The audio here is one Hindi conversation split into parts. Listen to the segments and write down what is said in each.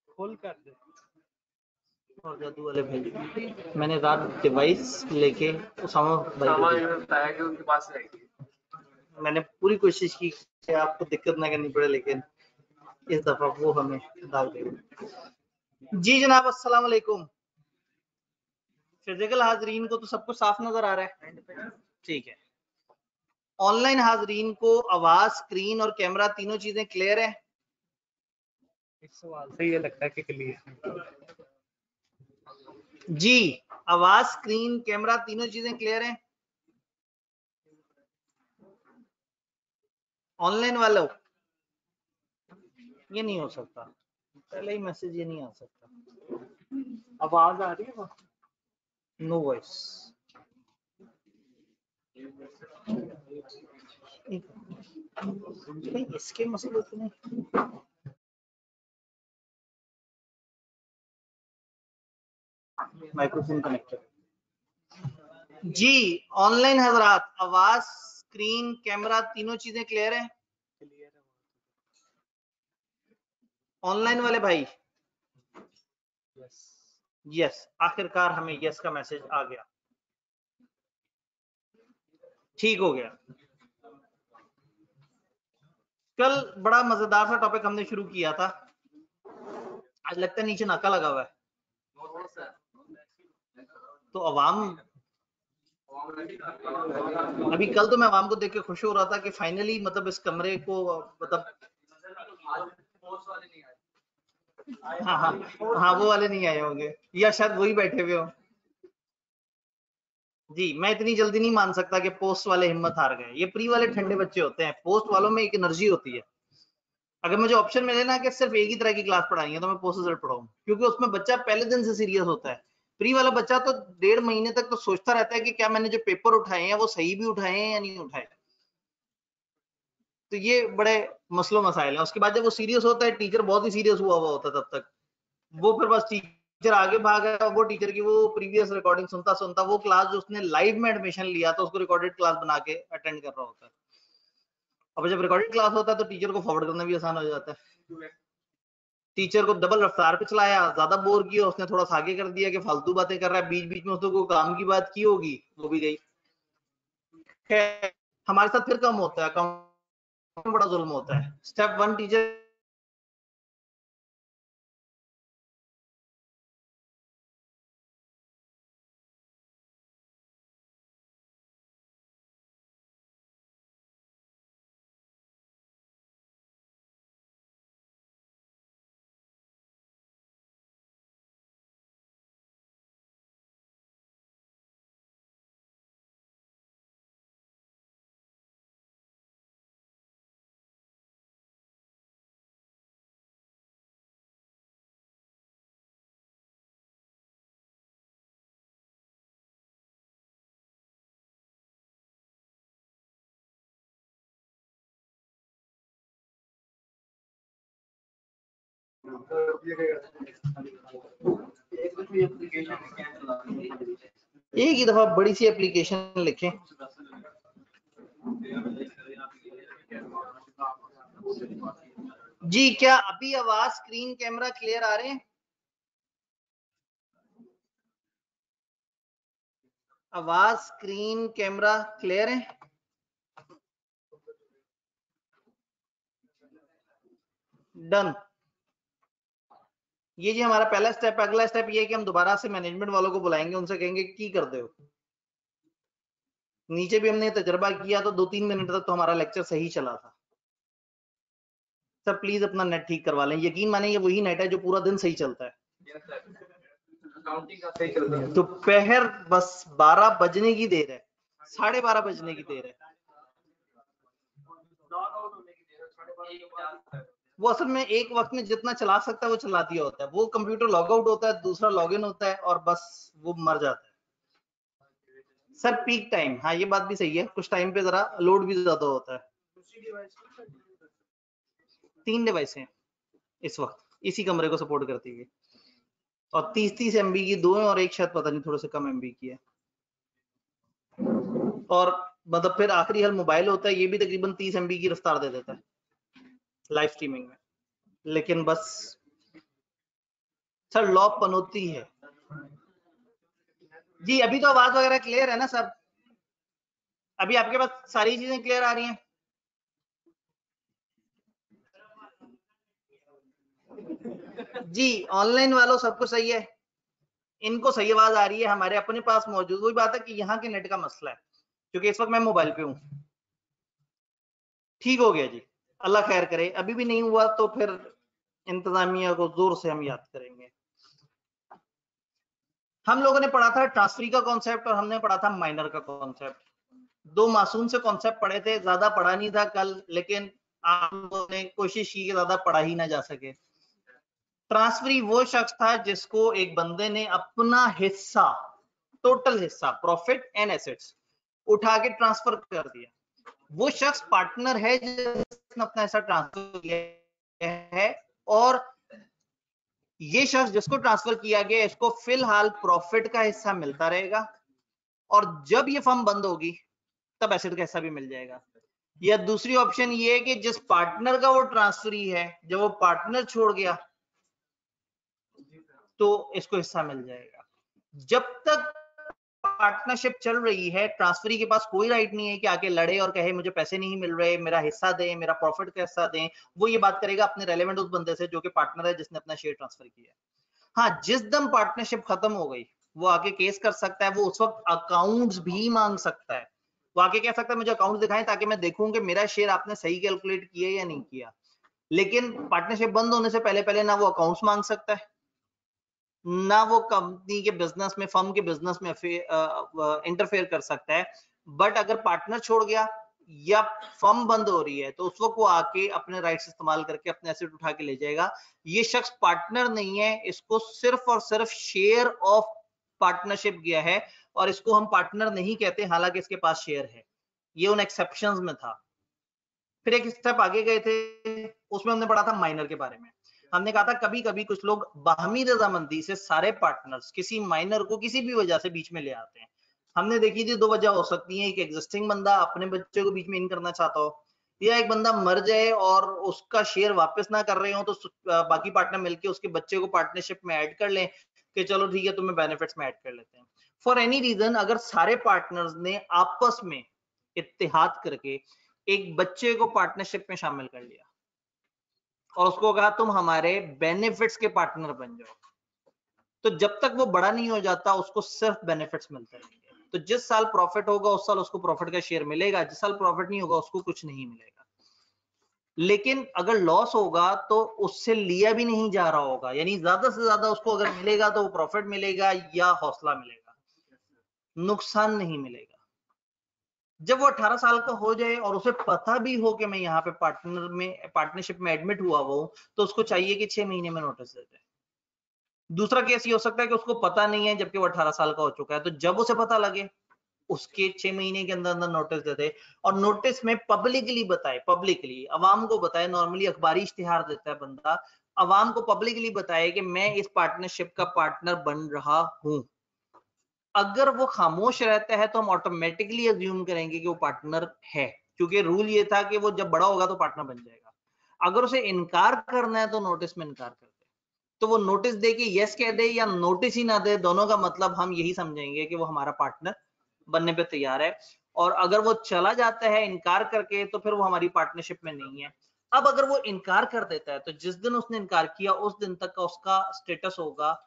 खोल कर दे। और जादू वाले भाई, मैंने रात डिवाइस लेके उसामा भाई को बताया कि उनके पास रहेगी। मैंने पूरी कोशिश की कि आपको दिक्कत ना करनी पड़े, लेकिन इस दफा वो हमें डाल देंगे। जी जनाब, अस्सलाम वालेकुम। फिजिकल हाजरीन को तो सब कुछ साफ नजर आ रहा है, ठीक है। ऑनलाइन हाजरीन को आवाज, स्क्रीन और कैमरा तीनों चीजें क्लियर है? इस सवाल से ये लगता है कि क्लियर जी, आवाज, स्क्रीन, कैमरा तीनों चीजें क्लियर हैं ऑनलाइन वालों? ये नहीं हो सकता, पहले ही मैसेज ये नहीं आ सकता। आवाज आ रही है? No voice. इसके मसले तो नहीं। Microphone connected. जी ऑनलाइन हजरात, आवाज, स्क्रीन, कैमरा तीनों चीजें क्लियर है ऑनलाइन वाले भाई? यस, आखिरकार हमें यस का मैसेज आ गया, ठीक हो गया। कल बड़ा मजेदार सा टॉपिक हमने शुरू किया था, आज लगता है नीचे नाका लगा हुआ है। तो अवाम, अभी कल तो मैं अवाम को देख के खुश हो रहा था कि फाइनली मतलब इस कमरे को मतलब हाँ वो वाले नहीं आए होंगे, या शायद वही बैठे हुए हो। जी मैं इतनी जल्दी नहीं मान सकता कि पोस्ट वाले हिम्मत हार गए, ये प्री वाले ठंडे बच्चे होते हैं, पोस्ट वालों में एक एनर्जी होती है। अगर मुझे ऑप्शन मिले ना कि सिर्फ एक ही तरह की क्लास पढ़ानी है तो मैं पोस्ट रिजल्ट पढ़ाऊं, क्योंकि उसमें बच्चा पहले दिन से सीरियस होता है। प्री वाला बच्चा तो 1.5 महीने तक तो सोचता रहता है कि क्या मैंने जो पेपर उठाए हैं वो सही भी उठाए हैं या नहीं उठाए। तो ये बड़े मसलो मसाइल है। उसके बाद जब वो सीरियस होता है, टीचर बहुत ही सीरियस हुआ होता है, तब तक वो फिर बस टीचर आगे भागा, वो टीचर की वो प्रीवियस रिकॉर्डिंग सुनता सुनता वो क्लास जो उसने लाइव में एडमिशन लिया था उसको रिकॉर्डेड क्लास बना के अटेंड कर रहा होता है। अब जब रिकॉर्डेड क्लास होता है तो टीचर को फॉरवर्ड करना भी आसान हो जाता है। टीचर को डबल रफ्तार पे चलाया, ज्यादा बोर किया, उसने थोड़ा सा आगे कर दिया कि फालतू बातें कर रहा है, बीच बीच में उसने कोई काम की बात की होगी वो भी गई। हमारे साथ फिर कम होता है, कम बड़ा जुल्म होता है। स्टेप 1 टीचर एक ही दफा बड़ी सी एप्लीकेशन लिखें, जी क्या अभी आवाज, स्क्रीन, कैमरा क्लियर आ रहे हैं? आवाज, स्क्रीन, कैमरा क्लियर है? डन। ये जी हमारा पहला स्टेप। अगला स्टेप ये है कि हम दोबारा से मैनेजमेंट वालों को बुलाएंगे, उनसे कहेंगे की कर दो। नीचे भी हमने तजर्बा किया तो 2-3 मिनट तक तो हमारा लेक्चर सही चला था। सर प्लीज अपना नेट ठीक करवा लें, यकीन माने ये वही नेट है जो पूरा दिन सही चलता है। दोपहर बस 12 बजने की देर है, 12:30 बजने की देर है। वो असल में एक वक्त में जितना चला सकता है वो चला दिया होता है। वो कंप्यूटर लॉग आउट होता है, दूसरा लॉग इन होता है और बस वो मर जाता है। सर पीक टाइम, हाँ ये बात भी सही है, कुछ टाइम पे जरा लोड भी ज्यादा होता है। 3 डिवाइस हैं इस वक्त इसी कमरे को सपोर्ट करती हुई, और 30 MB की 2 है और एक शायद पता नहीं थोड़े से कम MB की है। और मतलब फिर आखिरी हल मोबाइल होता है, ये भी तकरीबन 30 MB की रफ्तार दे देता है लाइव स्ट्रीमिंग में। लेकिन बस सर लॉ पनौती है जी। अभी तो आवाज वगैरह क्लियर है ना सब? अभी आपके पास सारी चीजें क्लियर आ रही हैं? जी ऑनलाइन वालों सब कुछ सही है, इनको सही आवाज आ रही है, हमारे अपने पास मौजूद। वही बात है कि यहाँ के नेट का मसला है, क्योंकि इस वक्त मैं मोबाइल पे हूँ। ठीक हो गया जी, अल्लाह खैर करे। अभी भी नहीं हुआ तो फिर इंतजामिया को जोर से हम याद करेंगे। हम लोगों ने पढ़ा था ट्रांसफरी का कॉन्सेप्ट और हमने पढ़ा था माइनर का कॉन्सेप्ट। दो मासूम से कॉन्सेप्ट पढ़े थे, ज्यादा पढ़ा नहीं था कल, लेकिन आप लोगों ने कोशिश की कि ज्यादा पढ़ा ही ना जा सके। ट्रांसफरी वो शख्स था जिसको एक बंदे ने अपना हिस्सा, टोटल हिस्सा, प्रॉफिट एंड एसेट्स उठा के ट्रांसफर कर दिया। वो शख्स पार्टनर है जिसने अपना हिस्सा ट्रांसफर किया है, और ये शख्स जिसको ट्रांसफर किया गया इसको फिलहाल प्रॉफिट का हिस्सा मिलता रहेगा, और जब ये फर्म बंद होगी तब एसेट का हिस्सा भी मिल जाएगा। या दूसरी ऑप्शन ये है कि जिस पार्टनर का वो ट्रांसफरी है, जब वो पार्टनर छोड़ गया तो इसको हिस्सा मिल जाएगा। जब तक पार्टनरशिप चल रही है, ट्रांसफरी के पास कोई राइट नहीं है कि आके लड़े और कहे मुझे पैसे नहीं मिल रहे, मेरा हिस्सा दें, मेरा प्रॉफिट का हिस्सा दें। वो ये बात करेगा अपने रेलेवेंट उस बंदे से जो कि पार्टनर है, जिसने अपना शेयर ट्रांसफर किया। हाँ, जिस दम पार्टनरशिप खत्म हो गई वो आके केस कर सकता है, वो उस वक्त अकाउंट्स भी मांग सकता है। वो आके कह सकता है मुझे अकाउंट दिखाएं ताकि मैं देखूं कि मेरा शेयर आपने सही कैलकुलेट किया या नहीं किया। लेकिन पार्टनरशिप बंद होने से पहले पहले ना वो अकाउंट्स मांग सकता है, ना वो कंपनी के बिजनेस में, फर्म के बिजनेस में इंटरफेयर कर सकता है। बट अगर पार्टनर छोड़ गया या फर्म बंद हो रही है तो उस वक्त वो आके अपने राइट्स इस्तेमाल करके अपने एसेट उठा के ले जाएगा। ये शख्स पार्टनर नहीं है, इसको सिर्फ और सिर्फ शेयर ऑफ पार्टनरशिप गया है, और इसको हम पार्टनर नहीं कहते हालांकि इसके पास शेयर है। ये उन एक्सेप्शंस में था। फिर एक स्टेप आगे गए थे, उसमें हमने पढ़ा था माइनर के बारे में। हमने कहा था कभी कभी कुछ लोग बाहमी रजामंदी से सारे पार्टनर्स किसी माइनर को किसी भी वजह से बीच में ले आते हैं। हमने देखी थी दो वजह हो सकती है, एक एग्जिस्टिंग बंदा अपने बच्चे को बीच में इन करना चाहता हो, या एक बंदा मर जाए और उसका शेयर वापस ना कर रहे हो तो बाकी पार्टनर मिलके उसके बच्चे को पार्टनरशिप में ऐड कर लें कि चलो ठीक है तुम्हें बेनिफिट्स में ऐड कर लेते हैं। फॉर एनी रीजन अगर सारे पार्टनर्स ने आपस में इत्तेहाद करके एक बच्चे को पार्टनरशिप में शामिल कर लिया और उसको कहा तुम हमारे बेनिफिट्स के पार्टनर बन जाओ, तो जब तक वो बड़ा नहीं हो जाता उसको सिर्फ बेनिफिट्स मिलते रहेंगे। तो जिस साल प्रॉफिट होगा उस साल उसको प्रॉफिट का शेयर मिलेगा, जिस साल प्रॉफिट नहीं होगा उसको कुछ नहीं मिलेगा। लेकिन अगर लॉस होगा तो उससे लिया भी नहीं जा रहा होगा, यानी ज्यादा से ज्यादा उसको अगर मिलेगा तो वो प्रॉफिट मिलेगा या हौसला मिलेगा, नुकसान नहीं मिलेगा। जब वो 18 साल का हो जाए और उसे पता भी हो कि मैं यहाँ पे पार्टनरशिप में एडमिट हुआ हूं, तो उसको चाहिए कि 6 महीने में नोटिस दे दे। दूसरा केस ये हो सकता है कि उसको पता नहीं है जबकि वो 18 साल का हो चुका है, तो जब उसे पता लगे उसके 6 महीने के अंदर अंदर नोटिस दे दे, और नोटिस में पब्लिकली बताए, पब्लिकली अवाम को बताए। नॉर्मली अखबारी इश्तिहार देता है बंदा, अवाम को पब्लिकली बताए कि मैं इस पार्टनरशिप का पार्टनर बन रहा हूं। अगर वो खामोश रहता है तो हम ऑटोमेटिकली अज्यूम करेंगे कि वो पार्टनर है, क्योंकि रूल ये था कि वो जब बड़ा होगा तो पार्टनर बन जाएगा। अगर उसे इनकार करना है तो नोटिस में इनकार कर दे, तो वो नोटिस दे के यस कह दे या नोटिस ही ना दे, दोनों का मतलब हम यही समझेंगे कि वो हमारा पार्टनर बनने पे तैयार है। और अगर वो चला जाता है इनकार करके तो फिर वो हमारी पार्टनरशिप में नहीं है। अब अगर वो इनकार कर देता है तो जिस दिन उसने इनकार किया उस दिन तक का उसका स्टेटस होगा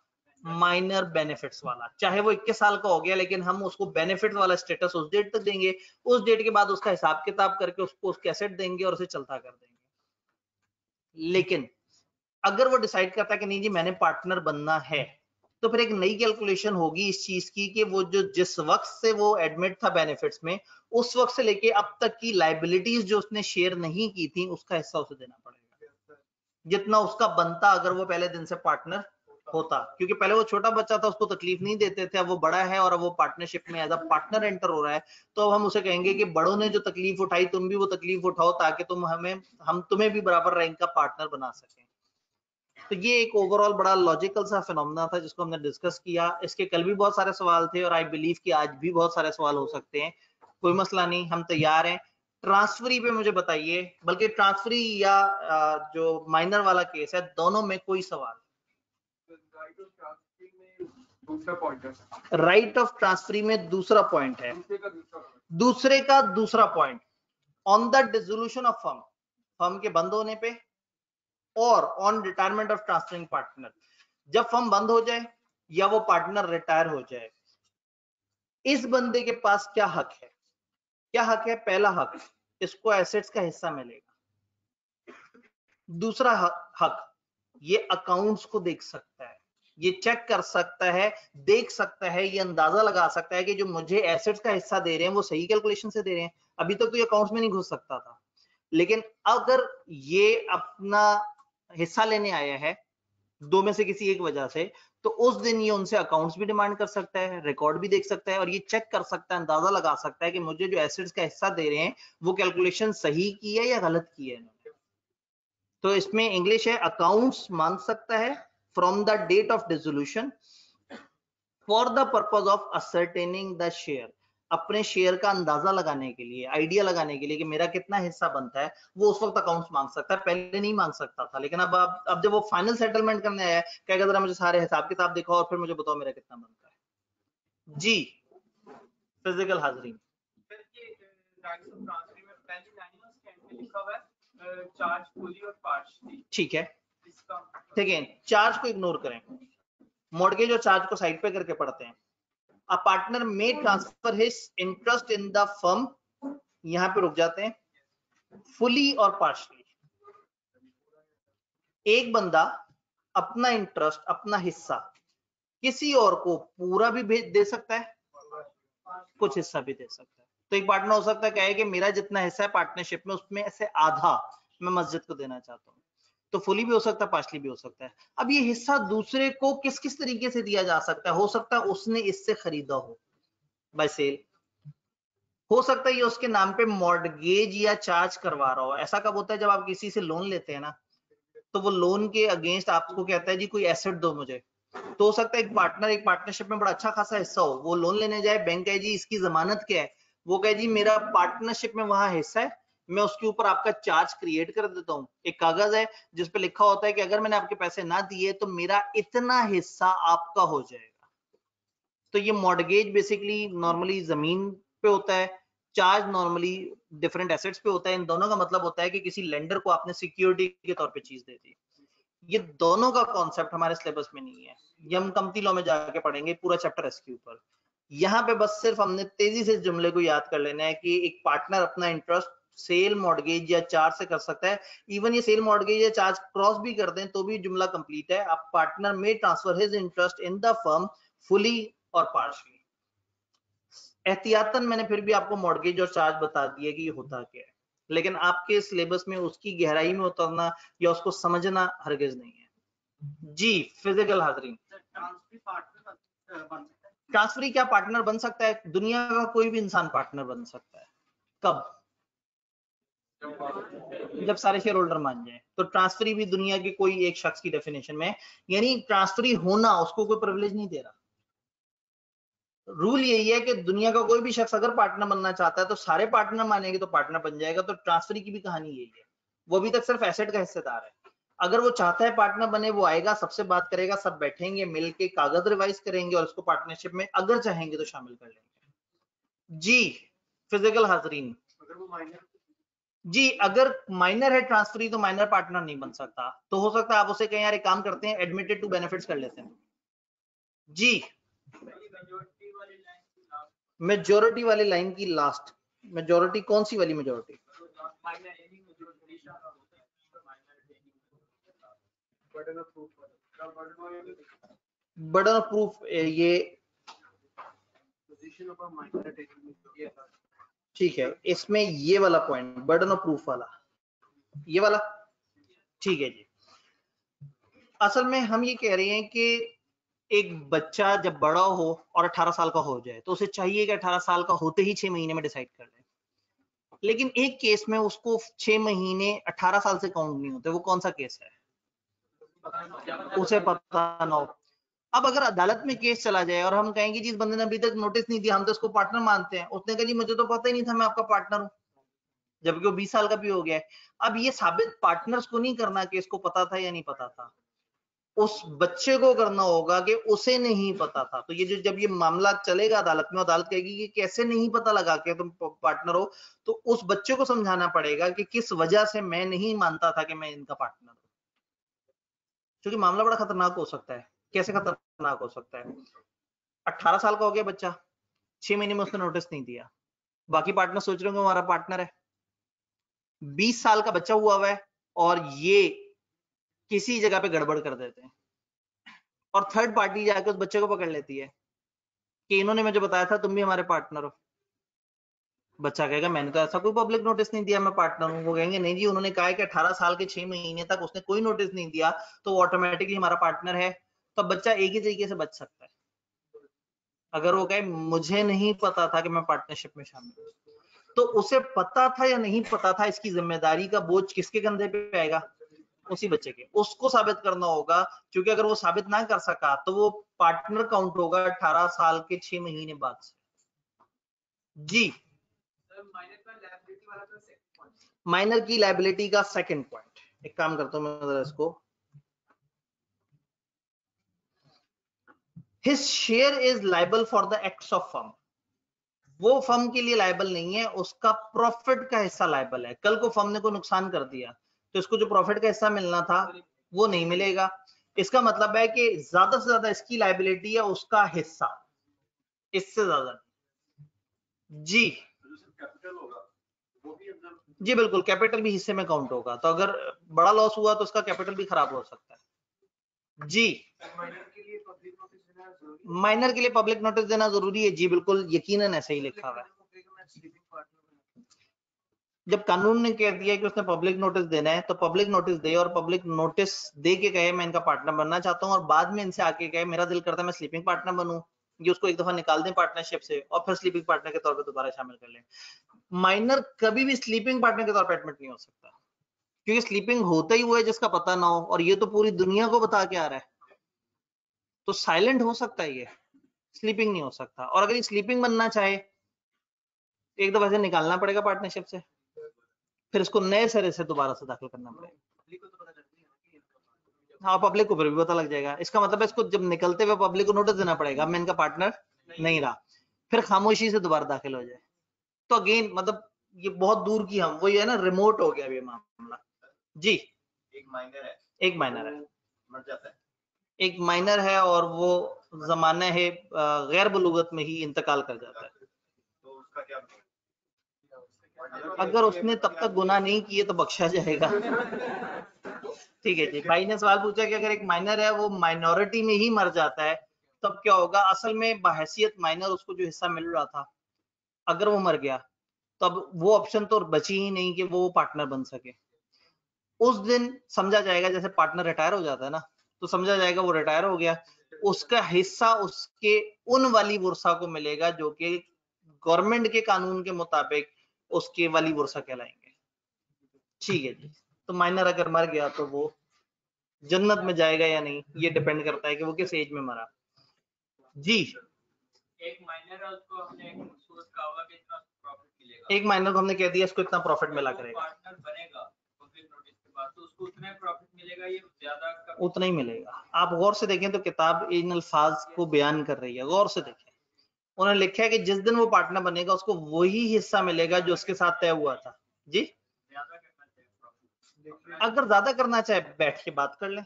माइनर बेनिफिट्स वाला, चाहे वो 21 साल का हो गया, लेकिन हम उसको बेनिफिट वाला स्टेटस उस डेट तक देंगे। उस डेट के बाद उसका हिसाब किताब करके उसको उसके एसेट देंगे और उसे चलता कर देंगे। लेकिन अगर वो डिसाइड करता है कि नहीं जी मैंने पार्टनर बनना है, तो फिर एक नई कैलकुलेशन होगी इस चीज की कि वो जो जिस वक्त से वो एडमिट था बेनिफिट्स में, उस वक्त से लेके अब तक की लाइबिलिटीज जो उसने शेयर नहीं की थी उसका हिस्सा उसे देना पड़ेगा, जितना उसका बनता अगर वो पहले दिन से पार्टनर होता। क्योंकि पहले वो छोटा बच्चा था उसको तकलीफ नहीं देते थे, अब वो बड़ा है और अब वो पार्टनरशिप में एज अ पार्टनर एंटर हो रहा है, तो अब हम उसे कहेंगे कि बड़ों ने जो तकलीफ उठाई तुम भी वो तकलीफ उठाओ ताकि हम तुम्हें भी बराबर रैंक का पार्टनर बना सकें। तो ये एक ओवरऑल बड़ा लॉजिकल सा फिनोमेना था जिसको हमने डिस्कस किया। इसके कल भी बहुत सारे सवाल थे और आई बिलीव कि आज भी बहुत सारे सवाल हो सकते हैं। कोई मसला नहीं, हम तैयार हैं। ट्रांसफरी पे मुझे बताइए, बल्कि ट्रांसफरी या जो माइनर वाला केस है, दोनों में कोई सवाल? राइट ऑफ ट्रांसफरी में दूसरा पॉइंट है, दूसरे का दूसरा point on the dissolution of firm, firm के बंद होने पे, और on retirement of transferring partner, जब फर्म बंद हो जाए या वो पार्टनर रिटायर हो जाए, इस बंदे के पास क्या हक है? क्या हक है? पहला हक, इसको एसेट्स का हिस्सा मिलेगा। दूसरा हक, ये अकाउंट्स को देख सकता है, ये चेक कर सकता है, देख सकता है, ये अंदाजा लगा सकता है कि जो मुझे एसेट्स का हिस्सा दे रहे हैं वो सही कैलकुलेशन से दे रहे हैं। अभी तक तो ये अकाउंट्स में नहीं घुस सकता था, लेकिन अगर ये अपना हिस्सा लेने आया है दो में से किसी एक वजह से, तो उस दिन ये उनसे अकाउंट्स भी डिमांड कर सकता है, रिकॉर्ड भी देख सकता है, और ये चेक कर सकता है, अंदाजा लगा सकता है कि मुझे जो एसेट्स का हिस्सा दे रहे हैं वो कैलकुलेशन सही की है या गलत की है। तो इसमें इंग्लिश है, अकाउंट्स मान सकता है from the date of dissolution for the purpose of ascertaining the share, अपने शेयर का अंदाजा लगाने के लिए, आइडिया लगाने के लिए कि मेरा कितना हिस्सा बनता है, वो उस वक्त अकाउंट्स मांग सकता है, पहले नहीं मांग सकता था। लेकिन अब जब वो फाइनल सेटलमेंट करने आया है, कहेगा जरा मुझे सारे हिसाब किताब दिखाओ और फिर मुझे बताओ मेरा कितना बनता है। जी फिजिकल हाजिरी ठीक है, ठीक है, चार्ज को इग्नोर करें, मॉर्गेज और चार्ज को साइड पे करके पढ़ते हैं। A partner may transfer his interest in the firm, यहां पे रुक जाते हैं, fully और partially। एक बंदा अपना इंटरेस्ट, अपना हिस्सा किसी और को पूरा भी दे सकता है, कुछ हिस्सा भी दे सकता है। तो एक पार्टनर हो सकता है कहे कि मेरा जितना हिस्सा है पार्टनरशिप में, उसमें से आधा मैं मस्जिद को देना चाहता हूँ, तो फुली भी हो सकता है, पार्शली भी हो सकता है। अब ये हिस्सा दूसरे को किस किस तरीके से दिया जा सकता है? हो सकता है उसने इससे खरीदा हो बाय सेल, हो सकता है ये उसके नाम पे मॉर्गेज या चार्ज करवा रहा हो। ऐसा कब होता है? जब आप किसी से लोन लेते हैं ना, तो वो लोन के अगेंस्ट आपको कहता है जी कोई एसेट दो मुझे। तो हो सकता है एक पार्टनर एक पार्टनरशिप में बड़ा अच्छा खासा हिस्सा हो, वो लोन लेने जाए, बैंक कहे जी इसकी जमानत क्या है, वो कहे जी मेरा पार्टनरशिप में वहां हिस्सा है, मैं उसके ऊपर आपका चार्ज क्रिएट कर देता हूँ। एक कागज है जिसपे लिखा होता है कि अगर मैंने आपके पैसे ना दिए तो मेरा इतना हिस्सा आपका हो जाएगा। तो ये मॉर्गेज बेसिकली नॉर्मली जमीन पे होता है, चार्ज नॉर्मली डिफरेंट एसेट्स पे होता है। इन दोनों का मतलब होता है कि किसी लेंडर को आपने सिक्योरिटी के तौर पे चीज दे दी। ये दोनों का कॉन्सेप्ट हमारे सिलेबस में नहीं है, ये हम कंपनी लॉ में जाके पढ़ेंगे, पूरा चैप्टर इसके ऊपर। यहाँ पे बस सिर्फ हमने तेजी से इस जुमले को याद कर लेना है कि एक पार्टनर अपना इंटरेस्ट सेल, मॉर्गेज या चार्ज से कर सकता है। इवन ये सेल, मॉर्गेज या चार्ज क्रॉस भी कर दें तो भी जुमला कंप्लीट है। आप पार्टनर में transfer his interest in the firm fully और पार्शली। एहतियातन मैंने फिर भी आपको मॉर्गेज और चार्ज बता दिया कि ये होता क्या है, लेकिन आपके सिलेबस में उसकी गहराई में उतरना या उसको समझना हरगिज नहीं है। जी फिजिकल हाजिरीन, ट्रांसफरी क्या पार्टनर बन सकता है? दुनिया का कोई भी इंसान पार्टनर बन सकता है। कब? जब सारे शेयर होल्डर मान जाए। तो ट्रांसफरी भी दुनिया के कोई एक शख्स की डेफिनेशन में, यानी ट्रांसफरी होना उसको कोई प्रिविलेज नहीं दे रहा। रूल यही है कि दुनिया का कोई भी शख्स अगर पार्टनर बनना चाहता है तो सारे पार्टनर मानेंगे तो पार्टनर बन जाएगा। तो ट्रांसफरी की भी कहानी यही है। वो अभी तक सिर्फ एसेट का हिस्सेदार है। अगर वो चाहता है पार्टनर बने, वो आएगा, सबसे बात करेगा, सब बैठेंगे मिलके कागज रिवाइज करेंगे और उसको पार्टनरशिप में अगर चाहेंगे तो शामिल कर लेंगे। जी फिजिकल हाजरीन, जी अगर माइनर है ट्रांसफरी तो माइनर पार्टनर नहीं बन सकता। तो हो सकता है आप उसे कहें यार एक काम करते हैं, एडमिटेड टू बेनिफिट्स कर लेते हैं। जी मेजोरिटी वाली लाइन की लास्ट, मेजोरिटी कौन सी वाली मेजोरिटी? बर्डन ऑफ प्रूफ, ये ठीक है, इसमें ये वाला पॉइंट बर्डन ऑफ प्रूफ वाला, ये वाला ठीक है जी। असल में हम ये कह रहे हैं कि एक बच्चा जब बड़ा हो और 18 साल का हो जाए तो उसे चाहिए कि 18 साल का होते ही 6 महीने में डिसाइड कर ले। लेकिन एक केस में उसको 6 महीने 18 साल से काउंट नहीं होते। वो कौन सा केस है? उसे पता ना हो। अब अगर अदालत में केस चला जाए और हम कहेंगे जी इस बंदे ने अभी तक नोटिस नहीं दिया, हम तो इसको पार्टनर मानते हैं, उसने कहा जी मुझे तो पता ही नहीं था मैं आपका पार्टनर हूं, जबकि वो 20 साल का भी हो गया है। अब ये साबित पार्टनर्स को नहीं करना कि इसको पता था या नहीं पता था, उस बच्चे को करना होगा कि उसे नहीं पता था। तो ये जो जब ये मामला चलेगा अदालत में, अदालत कहेगी कि कैसे नहीं पता लगा के तुम पार्टनर हो, तो उस बच्चे को समझाना पड़ेगा कि किस वजह से मैं नहीं मानता था कि मैं इनका पार्टनर हूं। क्योंकि मामला बड़ा खतरनाक हो सकता है। कैसे खतरनाक हो सकता है? 18 साल का हो गया बच्चा, 6 महीने में उसने नोटिस नहीं दिया, बाकी पार्टनर सोच रहे होंगे हमारा पार्टनर है। 20 साल का बच्चा हुआ है और ये किसी जगह पे गड़बड़ कर देते हैं और थर्ड पार्टी जाकर उस बच्चे को पकड़ लेती है कि इन्होंने मुझे बताया था तुम भी हमारे पार्टनर हो। बच्चा कहेगा मैंने तो ऐसा कोई पब्लिक नोटिस नहीं दिया मैं पार्टनर हूं। वो कहेंगे नहीं जी, उन्होंने कहा है कि 18 साल के 6 महीने तक उसने कोई नोटिस नहीं दिया तो वो ऑटोमेटिकली हमारा पार्टनर है। तो बच्चा एक ही तरीके से बच सकता है अगर वो कहे मुझे नहीं पता था कि मैं पार्टनरशिप में शामिल हूं। तो उसे पता था या नहीं पता था, इसकी जिम्मेदारी का बोझ किसके कंधे पे आएगा? उसी बच्चे के। उसको साबित करना होगा, क्योंकि अगर वो साबित ना कर सका तो वो पार्टनर काउंट होगा 18 साल के 6 महीने बाद से। जी, माइनर की लायबिलिटी का सेकंड पॉइंट, एक काम करता हूं मैं जरा इसको, his share is liable for the acts of firm. वो फर्म के लिए लायबल नहीं है, उसका प्रॉफिट का हिस्सा लायबल है। कल को फर्म ने कोई नुकसान कर दिया तो इसको जो प्रॉफिट का हिस्सा मिलना था वो नहीं मिलेगा। इसका मतलब है कि ज्यादा से ज्यादा इसकी लायबिलिटी है उसका हिस्सा, इससे ज्यादा। जी जी बिल्कुल, कैपिटल भी हिस्से में काउंट होगा। तो अगर बड़ा लॉस हुआ तो उसका कैपिटल भी खराब हो सकता है। जी, माइनर के लिए पब्लिक नोटिस देना जरूरी है। जी बिल्कुल, यकीनन ऐसे ही लिखा हुआ है। जब कानून ने कह दिया कि उसने पब्लिक नोटिस देना है तो पब्लिक नोटिस दे, और पब्लिक नोटिस दे के कहे मैं इनका पार्टनर बनना चाहता हूं, और बाद में इनसे आके कहे मेरा दिल करता है मैं स्लीपिंग पार्टनर बनूं, ये उसको एक दफा निकाल दें पार्टनरशिप से और फिर स्लीपिंग पार्टनर के तौर पे दोबारा शामिल कर लें। माइनर कभी भी स्लीपिंग पार्टनर के तौर पे एडमिट नहीं हो सकता, क्योंकि स्लीपिंग होता ही वो है जिसका पता ना हो, और ये तो पूरी दुनिया को बता के आ रहा है। तो साइलेंट हो सकता है, ये स्लीपिंग नहीं हो सकता। और अगर ये स्लीपिंग बनना चाहे एक दफा से निकालना पड़ेगा पार्टनरशिप से, फिर इसको नए सिरे से दोबारा से दाखिल करना पड़ेगा। हाँ, पब्लिक को फिर भी पता लग जाएगा। इसका मतलब है इसको जब निकलते हुए पब्लिक को नोटिस देना पड़ेगा मैं इनका पार्टनर नहीं रहा, फिर खामोशी से दोबारा दाखिल हो जाए। तो अगेन मतलब ये बहुत दूर की, हम वो ये है ना, रिमोट हो गया ये मामला। जी, एक माइनर है मर जाता है, एक माइनर है और वो जमाना है गैर बलूगत में ही इंतकाल कर जाता है। तो उसका क्या, अगर उसने तब तक गुनाह नहीं किए तो बख्शा जाएगा। ठीक है जी। भाई ने सवाल पूछा कि अगर एक माइनर है वो माइनॉरिटी में ही मर जाता है तब क्या होगा? असल में बहैसियत माइनर उसको जो हिस्सा मिल रहा था, अगर वो मर गया तब वो ऑप्शन तो बची ही नहीं कि वो पार्टनर बन सके। उस दिन समझा जाएगा जैसे पार्टनर रिटायर हो जाता है ना, तो समझा जाएगा वो रिटायर हो गया, उसका हिस्सा उसके उन वाली वर्सा को मिलेगा जो कि गवर्नमेंट के कानून के मुताबिक उसके वाली वर्सा कहलाएंगे। ठीक है जी। तो माइनर अगर मर गया तो वो जन्नत में जाएगा या नहीं, ये डिपेंड करता है कि वो किस एज में मरा। जी, एक माइनर है उसको हमने सोच कहा होगा कि इतना प्रॉफिट मिलेगा, एक माइनर को हमने कह दिया इसको इतना प्रॉफिट मिला करेगा, पार्टनर बनेगा पब्लिक नोटिस के बाद तो उसको उतना प्रॉफिट मिलेगा, ये ज्यादा उतना ही मिलेगा। आप गौर से देखें तो किताब इन अल्फाज को बयान कर रही है, गौर से देखें। उन्होंने लिखा है कि जिस दिन वो पार्टनर बनेगा उसको वही हिस्सा मिलेगा जो उसके साथ तय हुआ था। जी, अगर ज्यादा करना चाहे बैठ के बात कर लें,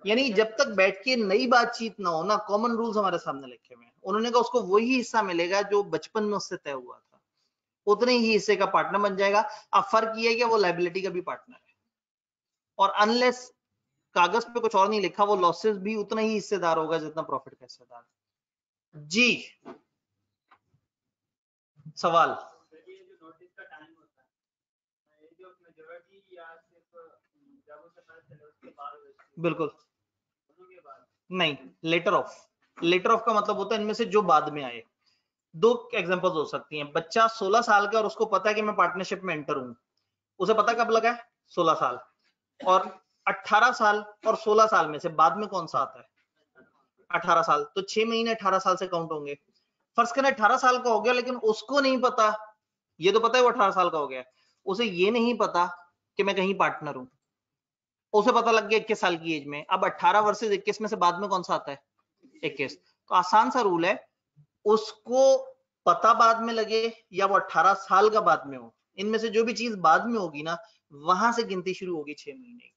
यानी जब तक बैठ के नई बातचीत ना हो ना, कॉमन रूल्स हमारे सामने लिखे हुए हैं। उन्होंने कहा उसको वही हिस्सा मिलेगा जो बचपन में उससे तय हुआ था, उतने ही हिस्से का पार्टनर बन जाएगा। अब फर्क ये है कि वो लायबिलिटी का भी पार्टनर है, और अनलेस कागज पे कुछ और नहीं लिखा वो लॉसेस भी उतना ही हिस्सेदार होगा जितना प्रॉफिट का हिस्सेदार। जी, सवाल। बिल्कुल नहीं, लेटर ऑफ का मतलब होता है इनमें से जो बाद में आए। दो एग्जांपल्स हो सकती हैं, बच्चा 16 साल का और उसको पता है कि मैं पार्टनरशिप में एंटर हूं, उसे पता कब लगा है? 16 साल। और 18 साल और 16 साल में से बाद में कौन सा आता है? 18 साल, तो 6 महीने 18 साल से काउंट होंगे। फर्ज करें 18 साल का हो गया, लेकिन उसको नहीं पता, ये तो पता है वो 18 साल का हो गया, उसे ये नहीं पता कि मैं कहीं पार्टनर हूं। उसे पता लग गया 21 साल की एज में। अब 18 वर्सेस 21 में से बाद में कौन सा आता है? 21। तो आसान सा रूल है, उसको पता बाद में लगे या वो 18 साल का बाद में हो, इनमें से जो भी चीज बाद में होगी ना, वहां से गिनती शुरू होगी 6 महीने की।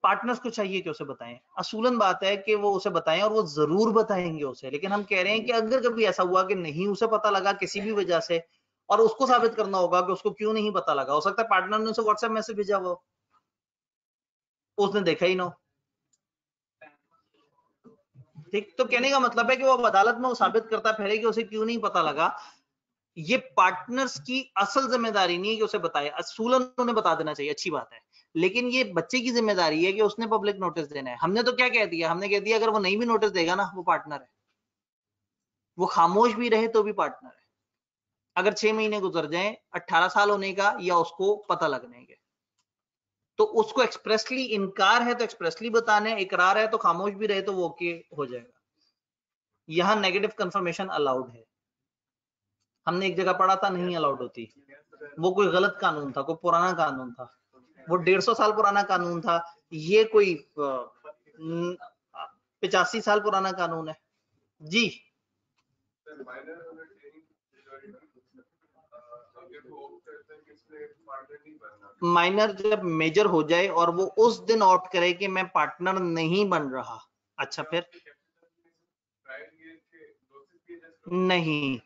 पार्टनर्स को चाहिए कि उसे बताएं, असूलन बात है कि वो उसे बताएं, और वो जरूर बताएंगे उसे। लेकिन हम कह रहे हैं कि अगर कभी ऐसा हुआ कि नहीं उसे पता लगा किसी भी वजह से, और उसको साबित करना होगा कि उसको क्यों नहीं पता लगा। हो सकता है पार्टनर ने उसे व्हाट्सएप मैसेज भेजा, वो उसने देखा ही ना। ठीक, तो कहने का मतलब है कि वो अब अदालत में वो साबित करता है पहले कि उसे क्यों नहीं पता लगा। ये पार्टनर्स की असल जिम्मेदारी नहीं है कि उसे बताए, असूलन उन्हें बता देना चाहिए, अच्छी बात है, लेकिन ये बच्चे की जिम्मेदारी है कि उसने पब्लिक नोटिस देना है। हमने तो क्या कह दिया, हमने कह दिया अगर वो नहीं भी नोटिस देगा ना, वो पार्टनर है, वो खामोश भी रहे तो भी पार्टनर है। अगर 6 महीने गुजर जाए 18 साल होने का या उसको पता लगने के, तो उसको एक्सप्रेसली इनकार है तो एक्सप्रेसली बताने, इकरार है तो खामोश भी रहे तो वो ओके हो जाएगा। यहां नेगेटिव कंफर्मेशन अलाउड है। हमने एक जगह पढ़ा था नहीं अलाउड होती, वो कोई गलत कानून था, कोई पुराना कानून था, वो 150 साल पुराना कानून था, ये कोई 85 साल पुराना कानून है। जी माइनर जब मेजर हो जाए और वो उस दिन ऑप्ट करे कि मैं पार्टनर नहीं बन रहा, अच्छा फिर नहीं,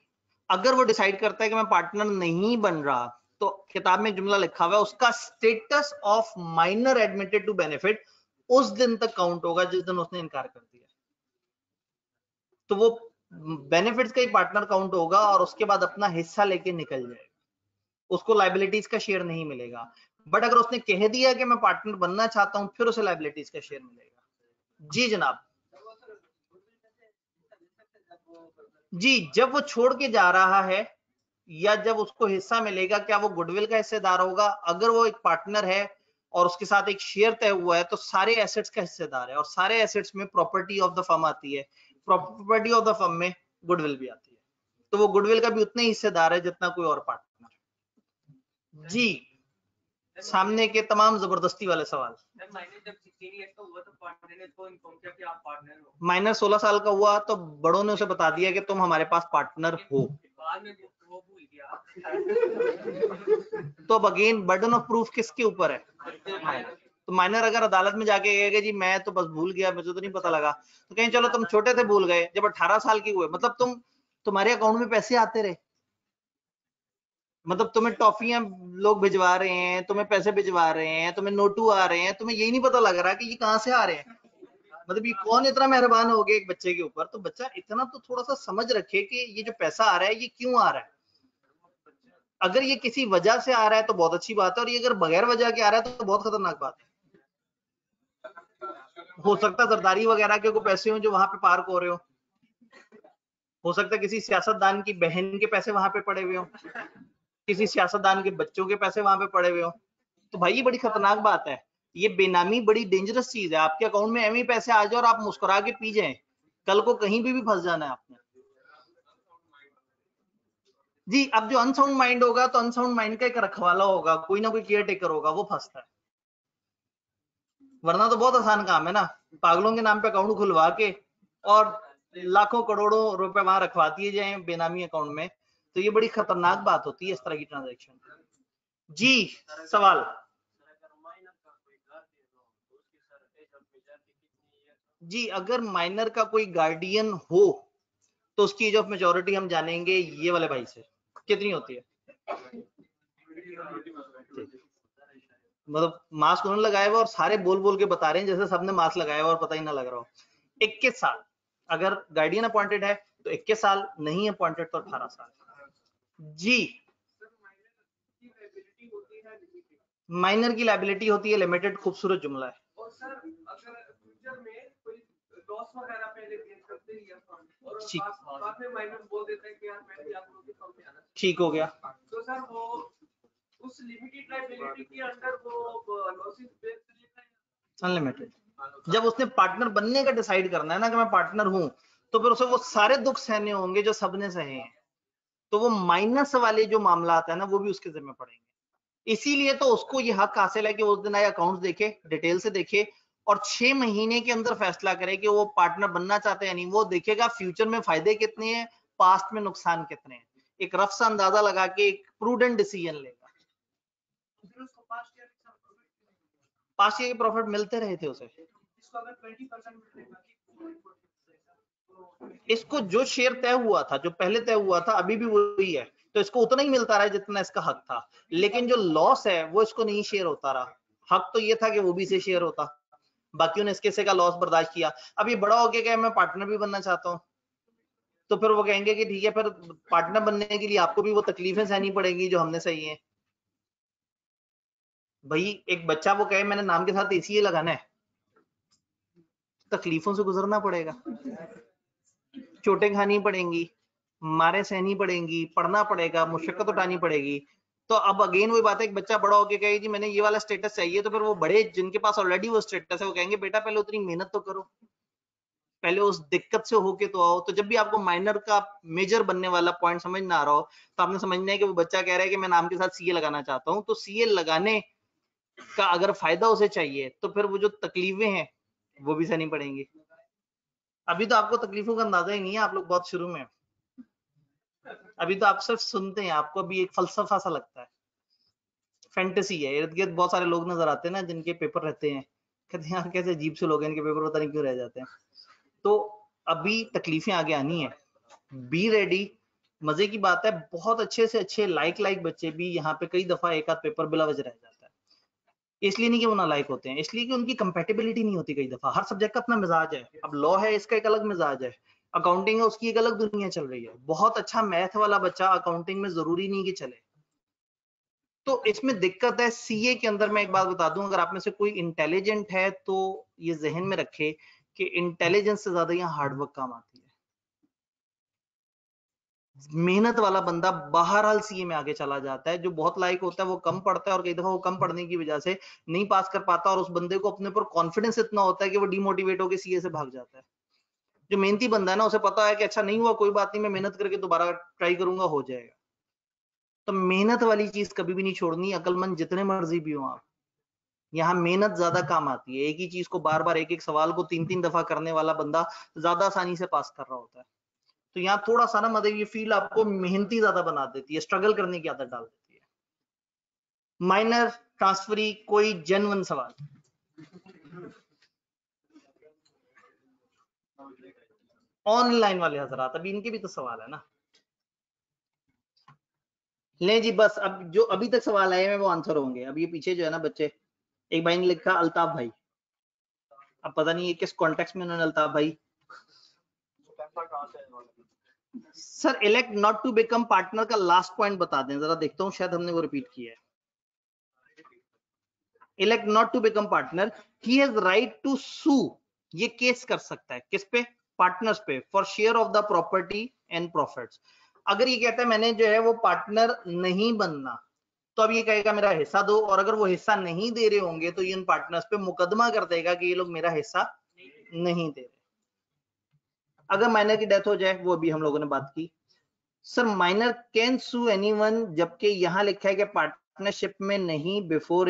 अगर वो डिसाइड करता है कि मैं पार्टनर नहीं बन रहा, तो किताब में जुमला लिखा हुआ है उसका status of minor admitted to benefit उस दिन तक काउंट होगा जिस दिन उसने इनकार कर दिया। तो वो बेनिफिट्स का ही पार्टनर काउंट होगा और उसके बाद अपना हिस्सा लेके निकल जाएगा, उसको लाइबिलिटीज का शेयर नहीं मिलेगा। बट अगर उसने कह दिया कि मैं पार्टनर बनना चाहता हूं, फिर उसे लाइबिलिटीज का शेयर मिलेगा। जी जनाब। जी, जब वो छोड़ के जा रहा है या जब उसको हिस्सा मिलेगा, क्या वो गुडविल का हिस्सेदार होगा? अगर वो एक पार्टनर है और उसके साथ एक शेयर तय हुआ है, तो सारे एसेट्स का हिस्सेदार है, और सारे एसेट्स में प्रॉपर्टी ऑफ द फर्म आती है, प्रॉपर्टी ऑफ द फर्म में गुडविल भी आती है, तो वो गुडविल का भी उतने हिस्सेदार है जितना कोई और पार्टनर। जी, सामने के तमाम जबरदस्ती वाले सवाल। माइनर 16 साल का हुआ तो बड़ों ने उसे बता दिया कि तुम हमारे पास पार्टनर हो, तो अब अगेन बर्डन ऑफ प्रूफ किसके ऊपर है? तो माइनर अगर अदालत में जाके कहेगा जी मैं तो बस भूल गया, मुझे तो नहीं पता लगा, तो कहें चलो तुम छोटे थे भूल गए, जब 18 साल की हुए मतलब तुम्हारे अकाउंट में पैसे आते रहे, मतलब तुम्हें टॉफियां लोग भिजवा रहे हैं, तुम्हें पैसे भिजवा रहे हैं, तुम्हें नोटू आ रहे हैं, तुम्हें यही नहीं पता लग रहा कि ये कहां से आ रहे हैं, मतलब ये कौन इतना मेहरबान हो गया एक बच्चे के ऊपर। तो बच्चा इतना तो थोड़ा सा समझ रखे कि ये जो पैसा आ रहा है ये क्यों आ रहा है। अगर ये किसी वजह से आ रहा है तो बहुत अच्छी बात है, और ये अगर बगैर वजह के आ रहा है तो बहुत खतरनाक बात है। हो सकता है जरदारी वगैरह के कोई पैसे हो जो वहां पे पार्क हो रहे हो सकता है किसी सियासतदान की बहन के पैसे वहां पे पड़े हुए हो, किसी सियासतदान के बच्चों के पैसे वहां पे पड़े हुए हो, तो भाई ये बड़ी खतरनाक बात है। ये बेनामी बड़ी डेंजरस चीज है। आपके अकाउंट में एम पैसे आ जाए और आप मुस्कुरा के पी जाए, कल को कहीं भी फंस जाना है आपने। जी, अब जो अनसाउंड माइंड होगा तो अनसाउंड माइंड का एक रखवाला होगा, कोई ना कोई केयर टेकर होगा, वो फंसता है। वरना तो बहुत आसान काम है ना, पागलों के नाम पे अकाउंट खुलवा के और लाखों करोड़ों रुपए वहां रखवा दिए जाए बेनामी अकाउंट में, तो ये बड़ी खतरनाक बात होती है इस तरह की ट्रांजैक्शन। जी सवाल। जी, अगर माइनर का कोई गार्डियन हो तो उसकी एज ऑफ मेजोरिटी हम जानेंगे ये वाले भाई से, कितनी होती है? मतलब मास्क उन्होंने लगाया हुआ और सारे बोल बोल के बता रहे हैं जैसे सबने मास्क लगाया हुआ और पता ही ना लग रहा हो। 21 साल अगर गार्डियन अपॉइंटेड है तो 21 साल, नहीं अपॉइंटेड तो 18 साल। जी, माइनर की लायबिलिटी होती है लिमिटेड, खूबसूरत जुमला है। और सर अगर फ्यूचर में कोई लॉस वगैरह पहले गेन करते ही बाद में माइनर बोल देता है कि यार मैं भी आप लोगों के सामने आना, ठीक हो गया, तो सर वो उस लिमिटेड लायबिलिटी के अंडर वो लॉसेस बेयर करेगा अनलिमिटेड? जब उसने पार्टनर बनने का डिसाइड करना है ना कि मैं पार्टनर हूं, तो फिर उसे वो सारे दुख सहने होंगे जो सबने सहे हैं, तो वो माइनस वाले जो मामला आता है ना वो भी उसके जिम्मे पड़ेंगे। इसीलिए तो उसको ये हक हासिल है कि उस दिन आए अकाउंट्स देखे, डिटेल से देखे और 6 महीने के अंदर फैसला करे कि वो पार्टनर बनना चाहते हैं या नहीं। वो देखेगा फ्यूचर में फायदे कितने हैं, पास्ट में नुकसान कितने हैं, एक रफ सा अंदाजा लगा के एक प्रूडेंट डिसीजन लेगा। पास्ट ईयर के प्रॉफिट मिलते रहे थे उसे। इसको जो शेयर तय हुआ था, जो पहले तय हुआ था, अभी भी वही है, तो इसको उतना ही मिलता रहा है जितना इसका हक था। लेकिन जो लॉस है वो इसको नहीं शेयर होता रहा। हक तो ये था कि वो भी से शेयर होता, बाकी ने इसके से का लॉस बर्दाश्त किया। अब ये बड़ा होके क्या मैं पार्टनर भी बनना चाहता हूँ, तो फिर वो कहेंगे कि ठीक है, फिर पार्टनर बनने के लिए आपको भी वो तकलीफें सहनी पड़ेंगी जो हमने सही है। भाई एक बच्चा वो कहे मैंने नाम के साथ एसीए लगाना है, तकलीफों से गुजरना पड़ेगा, चोटें खानी पड़ेंगी, मारे सहनी पड़ेंगी, पढ़ना पड़ेगा, मुशक्कत उठानी पड़ेगी। तो अब अगेन वही बात है, एक बच्चा बड़ा होके कहे जी मैंने ये वाला स्टेटस चाहिए, तो फिर वो बड़े जिनके पास ऑलरेडी वो स्टेटस है वो कहेंगे बेटा पहले उतनी मेहनत तो करो, पहले उस दिक्कत से होके तो आओ। तो जब भी आपको माइनर का मेजर बनने वाला पॉइंट समझ ना आ रहा हो, तो आपने समझना है कि वो बच्चा कह रहा है कि मैं नाम के साथ सीए लगाना चाहता हूँ, तो सीए लगाने का अगर फायदा उसे चाहिए तो फिर वो जो तकलीफें हैं वो भी सहनी पड़ेंगी। अभी तो आपको तकलीफों का अंदाजा ही नहीं है, आप लोग बहुत शुरू में, अभी तो आप सिर्फ सुनते हैं, आपको अभी एक फलसफा सा लगता है, फैंटेसी है। इर्द गिर्द बहुत सारे लोग नजर आते हैं ना जिनके पेपर रहते हैं, कहते हैं यार कैसे अजीब से लोग हैं, इनके पेपर पता नहीं क्यों रह जाते हैं। तो अभी तकलीफें आगे आनी है, बी रेडी। मजे की बात है बहुत अच्छे से अच्छे लाइक बच्चे भी यहाँ पे कई दफा एक आध पेपर बिला वजह रह जाता है। इसलिए नहीं कि वो नालायक होते हैं, इसलिए कि उनकी कंपेटिबिलिटी नहीं होती। कई दफा हर सब्जेक्ट का अपना मिजाज है। अब लॉ है, इसका एक अलग मिजाज है, अकाउंटिंग है, उसकी एक अलग दुनिया चल रही है। बहुत अच्छा मैथ वाला बच्चा अकाउंटिंग में जरूरी नहीं कि चले, तो इसमें दिक्कत है। सीए के अंदर मैं एक बात बता दूं, अगर आप में से कोई इंटेलिजेंट है तो ये जहन में रखे कि इंटेलिजेंस से ज्यादा यहाँ हार्डवर्क काम आती है। मेहनत वाला बंदा बहरहाल सीए में आगे चला जाता है। जो बहुत लायक होता है वो कम पढ़ता है, और कई दफा वो कम पढ़ने की वजह से नहीं पास कर पाता, और उस बंदे को अपने ऊपर कॉन्फिडेंस इतना होता है कि वो डिमोटिवेट होकर सीए से भाग जाता है। जो मेहनती बंदा है ना, उसे पता है कि अच्छा नहीं हुआ कोई बात नहीं, मैं मेहनत करके दोबारा ट्राई करूंगा, हो जाएगा। तो मेहनत वाली चीज कभी भी नहीं छोड़नी, अकलमंद जितने मर्जी भी हो आप। यहाँ मेहनत ज्यादा काम आती है। एक ही चीज को बार बार, एक एक सवाल को 3-3 दफा करने वाला बंदा ज्यादा आसानी से पास कर रहा होता है। तो यहाँ थोड़ा सा ना मतलब ये फील्ड आपको मेहनती ज्यादा बना देती है, स्ट्रगल करने की आदत डाल देती है। माइनर ट्रांसफरी कोई जेन्युइन सवाल? ऑनलाइन वाले हजरात, अभी इनके भी तो सवाल है ना। ले जी बस, अब जो अभी तक सवाल आए हैं वो आंसर होंगे। अब ये पीछे जो है ना बच्चे, एक भाई ने लिखा अल्ताफ भाई, अब पता नहीं ये किस कॉन्टेक्स्ट में उन्होंने अल्ताफ भाई। Sir elect not to become partner का लास्ट पॉइंट बता दें जरा, देखता हूं शायद हमने वो रिपीट किया है। Elect not to become partner, he has right to sue, ये केस कर सकता है किस पे? पार्टनर्स पे, for share of the property and profits. अगर ये कहता है मैंने जो है वो पार्टनर नहीं बनना, तो अब ये कहेगा मेरा हिस्सा दो, और अगर वो हिस्सा नहीं दे रहे होंगे तो ये इन पार्टनर्स पे मुकदमा कर देगा कि ये लोग मेरा हिस्सा नहीं दे रहे। अगर माइनर की डेथ हो जाए, वो अभी हम लोगों ने बात की। Sir minor can sue anyone, जबकि यहां लिखा है कि पार्टनरशिप में नहीं, बिफोर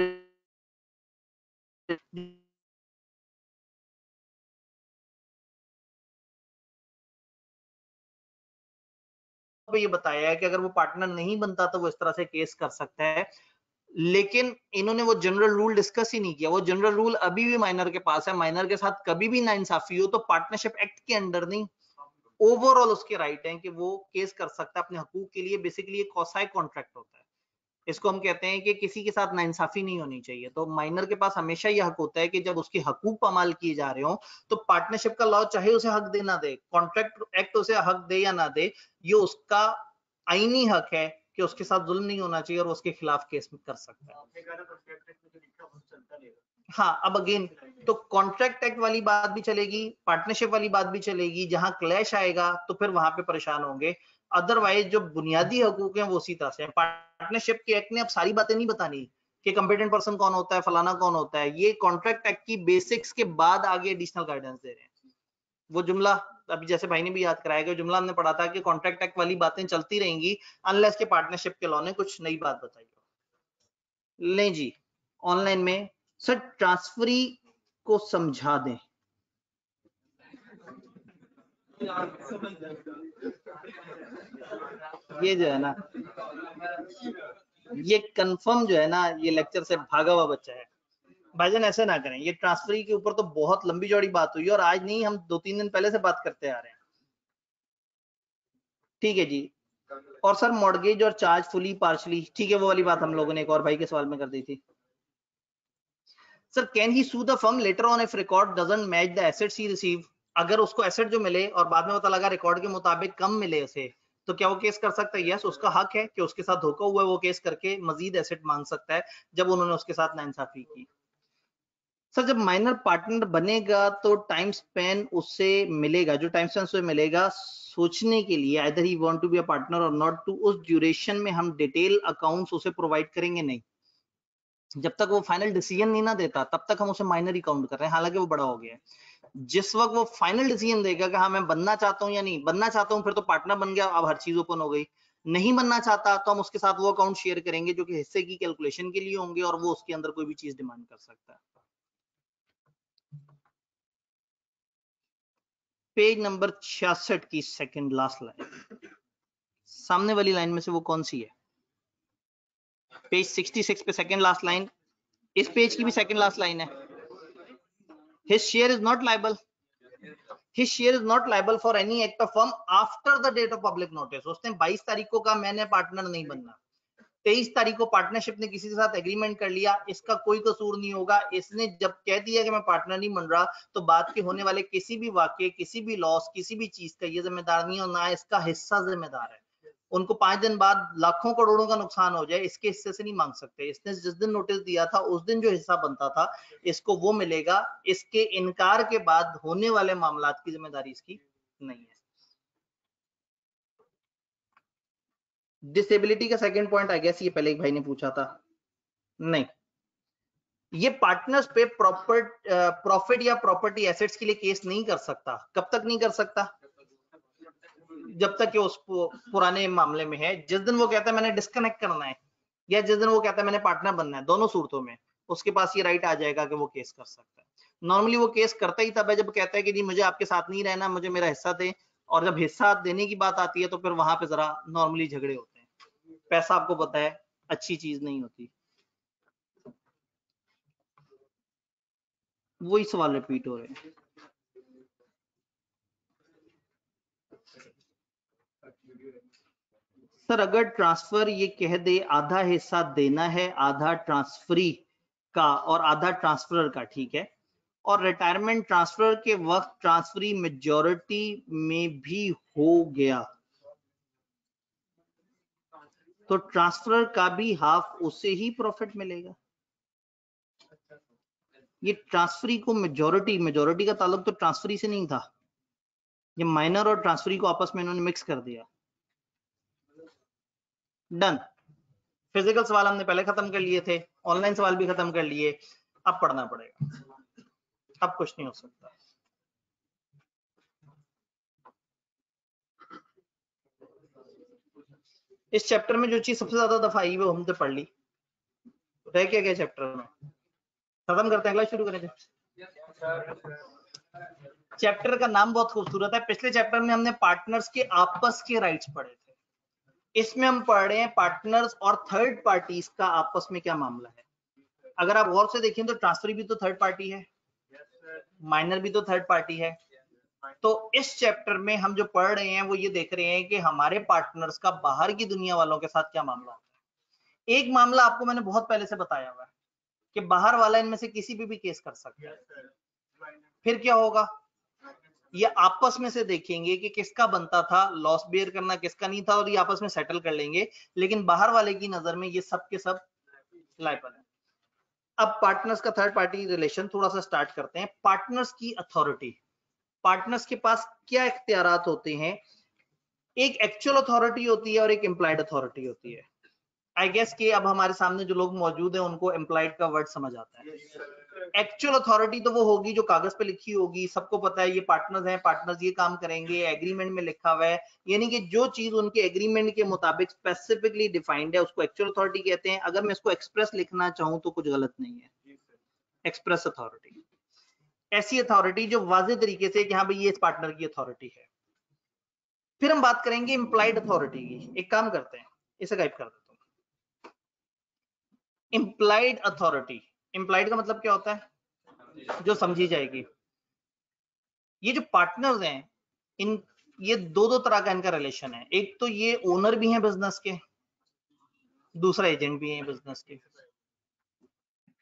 ये बताया है कि अगर वो पार्टनर नहीं बनता तो वो इस तरह से केस कर सकता है। लेकिन इन्होंने वो जनरल रूल डिस्कस ही नहीं किया। वो जनरल रूल अभी भी माइनर के पास है, माइनर के साथ कभी भी नाइंसाफी हो तो पार्टनरशिप एक्ट के अंडर नहीं, ओवरऑल उसके राइट है कि वो केस कर सकता है अपने हकूक के लिए। बेसिकली एक कॉसाई कॉन्ट्रैक्ट होता है, इसको हम कहते हैं कि किसी के साथ नाइंसाफी नहीं होनी चाहिए। तो माइनर के पास हमेशा यह हक होता है कि जब उसके हकूक पामाल किए जा रहे हो तो पार्टनरशिप का लॉ चाहे उसे हक दे ना दे, कॉन्ट्रैक्ट एक्ट उसे हक दे या ना दे, ये उसका आईनी हक है कि उसके साथ जुल्म नहीं होना चाहिए और उसके खिलाफ केस कर सकता है। हाँ अब अगेन तो कॉन्ट्रैक्ट एक्ट वाली बात भी चलेगी, पार्टनरशिप वाली बात भी चलेगी। जहां क्लैश आएगा तो फिर वहां पे परेशान होंगे। अदरवाइज जो बुनियादी हकूक हैं वो उसी तरह से। पार्टनरशिप के एक्ट ने अब सारी बातें नहीं बतानी कि कंपिटेंट पर्सन कौन होता है, फलाना कौन होता है, ये कॉन्ट्रैक्ट एक्ट की बेसिक्स के बाद आगे एडिशनल गाइडेंस दे रहे हैं। वो जुमला अभी जैसे भाई ने भी याद कराया कि जुमला हमने पढ़ा था कि कॉन्ट्रैक्ट एक्ट वाली बातें चलती रहेंगी अनलेस के पार्टनरशिप के लॉ ने कुछ नई बात बताई हो। ले जी ऑनलाइन में सर ट्रांसफरी को समझा दें। ये जो है ना, ये कंफर्म जो है ना, ये लेक्चर से भागा हुआ बच्चा है। भाईजान ऐसे ना करें, ये ट्रांसफरी के ऊपर तो बहुत लंबी चौड़ी बात हुई और आज नहीं, हम 2-3 दिन पहले से बात करते आ रहे हैं। ठीक है जी। और सर मॉर्गेज और चार्ज फुली पार्शली, ठीक है, वो वाली बात हम लोगों ने एक और भाई के सवाल में कर दी थी। Sir can he sue the firm later on if record doesn't match the assets he receive? अगर उसको एसेट जो मिले और बाद में पता लगा रिकॉर्ड के मुताबिक कम मिले उसे, तो क्या वो केस कर सकता है? यस, उसका हक है कि उसके साथ धोखा हुआ है, वो केस करके मजीद एसेट मांग सकता है जब उन्होंने उसके साथ नाइंसाफी की। सर जब माइनर पार्टनर बनेगा तो टाइम स्पेन उससे मिलेगा, जो टाइम स्पेन उससे मिलेगा सोचने के लिए, either he want to be a partner और नॉट टू, उस ड्यूरेशन में हम डिटेल अकाउंट्स उसे प्रोवाइड करेंगे नहीं। जब तक वो फाइनल डिसीजन नहीं ना देता तब तक हम उसे माइनर ही काउंट कर रहे हैं, हालांकि वो बड़ा हो गया है। जिस वक्त वो फाइनल डिसीजन देगा कि हाँ मैं बनना चाहता हूँ या नहीं बनना चाहता हूँ, फिर तो पार्टनर बन गया, अब हर चीज ओपन हो गई। नहीं बनना चाहता तो हम उसके साथ वो अकाउंट शेयर करेंगे जो कि हिस्से की कैलकुलेशन के लिए होंगे और वो उसके अंदर कोई भी चीज डिमांड कर सकता है। पेज नंबर 66 की सेकंड लास्ट लाइन, सामने वाली लाइन में से वो कौन सी है? पेज 66 पे सेकंड लास्ट लाइन, इस पेज की भी सेकंड लास्ट लाइन है। His share is not liable. His share is not liable for any act of firm after the date of public notice. उसने 22 तारीख को कहा मैंने पार्टनर नहीं बनना, 23 तारीख को पार्टनरशिप ने किसी के साथ एग्रीमेंट कर लिया, इसका कोई कसूर नहीं होगा। इसने जब कह दिया कि मैं पार्टनर नहीं बन रहा, तो बाद के होने वाले किसी भी वाक्य, किसी भी लॉस, किसी भी चीज का ये जिम्मेदार नहीं और ना इसका हिस्सा जिम्मेदार है। उनको 5 दिन बाद लाखों करोड़ों का नुकसान हो जाए, इसके हिस्से से नहीं मांग सकते। इसने जिस दिन नोटिस दिया था उस दिन जो हिस्सा बनता था इसको वो मिलेगा, इसके इनकार के बाद होने वाले मामलात की जिम्मेदारी इसकी नहीं है। डिसेबिलिटी का सेकंड पॉइंट आई गेस ये पहले एक भाई ने पूछा था, नहीं, ये पार्टनर्स पे प्रॉफिट या प्रॉपर्टी एसेट्स के लिए केस नहीं कर सकता। कब तक नहीं कर सकता? जब तक कि उस पुराने मामले में है। जिस दिन वो कहता है मैंने डिस्कनेक्ट करना है या जिस दिन वो कहता है मैंने पार्टनर बनना है, दोनों सूरतों में उसके पास ये राइट आ जाएगा कि वो केस कर सकता है। नॉर्मली वो केस करता ही तब है जब कहता है कि जी मुझे आपके साथ नहीं रहना, मुझे मेरा हिस्सा दे। और जब हिस्सा देने की बात आती है तो फिर वहां पे जरा नॉर्मली झगड़े होते हैं। पैसा आपको पता है अच्छी चीज नहीं होती। वही सवाल रिपीट हो रहे हैं। सर अगर ट्रांसफर ये कह दे आधा हिस्सा देना है, आधा ट्रांसफरी का और आधा ट्रांसफरर का, ठीक है, और रिटायरमेंट ट्रांसफर के वक्त ट्रांसफरी मेजॉरिटी में भी हो गया, तो ट्रांसफरर का भी हाफ उसे ही प्रॉफिट मिलेगा। ये ट्रांसफरी को मेजॉरिटी का ताल्लुक तो ट्रांसफरी से नहीं था, ये माइनर और ट्रांसफरी को आपस में इन्होंने मिक्स कर दिया। डन। फिजिकल सवाल हमने पहले खत्म कर लिए थे, ऑनलाइन सवाल भी खत्म कर लिए, अब पढ़ना पड़ेगा, अब कुछ नहीं हो सकता। इस चैप्टर में जो चीज सबसे ज्यादा दफा आई वो हमने पढ़ ली, रह क्या गया चैप्टर में, खत्म करते हैं, अगला शुरू करें। चैप्टर का नाम बहुत खूबसूरत है। पिछले चैप्टर में हमने पार्टनर्स के आपस के राइट्स पढ़े थे, इसमें हम पढ़ रहे हैं पार्टनर्स और थर्ड पार्टीज का आपस में क्या मामला है। अगर आप गौर से देखें तो ट्रांसफर भी तो थर्ड पार्टी है, माइनर भी तो थर्ड पार्टी है। तो इस चैप्टर में हम जो पढ़ रहे हैं वो ये देख रहे हैं कि हमारे पार्टनर्स का बाहर की दुनिया वालों के साथ क्या मामला होता है। एक मामला आपको मैंने बहुत पहले से बताया हुआ है कि बाहर वाला इनमें से किसी भी केस कर सकता है। फिर क्या होगा, ये आपस में से देखेंगे कि किसका बनता था, लॉस बेयर करना किसका नहीं था, और ये आपस में सेटल कर लेंगे। लेकिन बाहर वाले की नजर में ये सब के सब लायबल है। अब पार्टनर्स का थर्ड पार्टी रिलेशन थोड़ा सा स्टार्ट करते हैं। पार्टनर्स की अथॉरिटी, पार्टनर्स के पास क्या इख्तियारात होते हैं? एक एक्चुअल अथॉरिटी होती है और एक इंप्लाइड अथॉरिटी होती है। आई गेस कि अब हमारे सामने जो लोग मौजूद हैं उनको एम्प्लॉयड का वर्ड समझ आता है। एक्चुअल अथॉरिटी तो वो होगी जो कागज पे लिखी होगी, सबको पता है ये पार्टनर्स हैं, पार्टनर्स ये काम करेंगे, एग्रीमेंट में लिखा हुआ है, यानी कि जो चीज उनके एग्रीमेंट के मुताबिक स्पेसिफिकली डिफाइंड है उसको एक्चुअल अथॉरिटी कहते हैं। अगर मैं इसको एक्सप्रेस लिखना चाहूं तो कुछ गलत नहीं है। एक्सप्रेस अथॉरिटी ऐसी अथॉरिटी जो वाज़ेह तरीके से कि हाँ भाई ये इस पार्टनर की अथॉरिटी है। फिर हम बात करेंगे इंप्लाइड अथॉरिटी की। एक काम करते हैं, इसे गायब कर देता हूं। इंप्लाइड अथॉरिटी, इंप्लाइड का मतलब क्या होता है? जो समझी जाएगी। ये जो पार्टनर्स हैं, इन ये दो दो तरह का इनका रिलेशन है। एक तो ये ओनर भी हैं बिजनेस के, दूसरा एजेंट भी है बिजनेस के।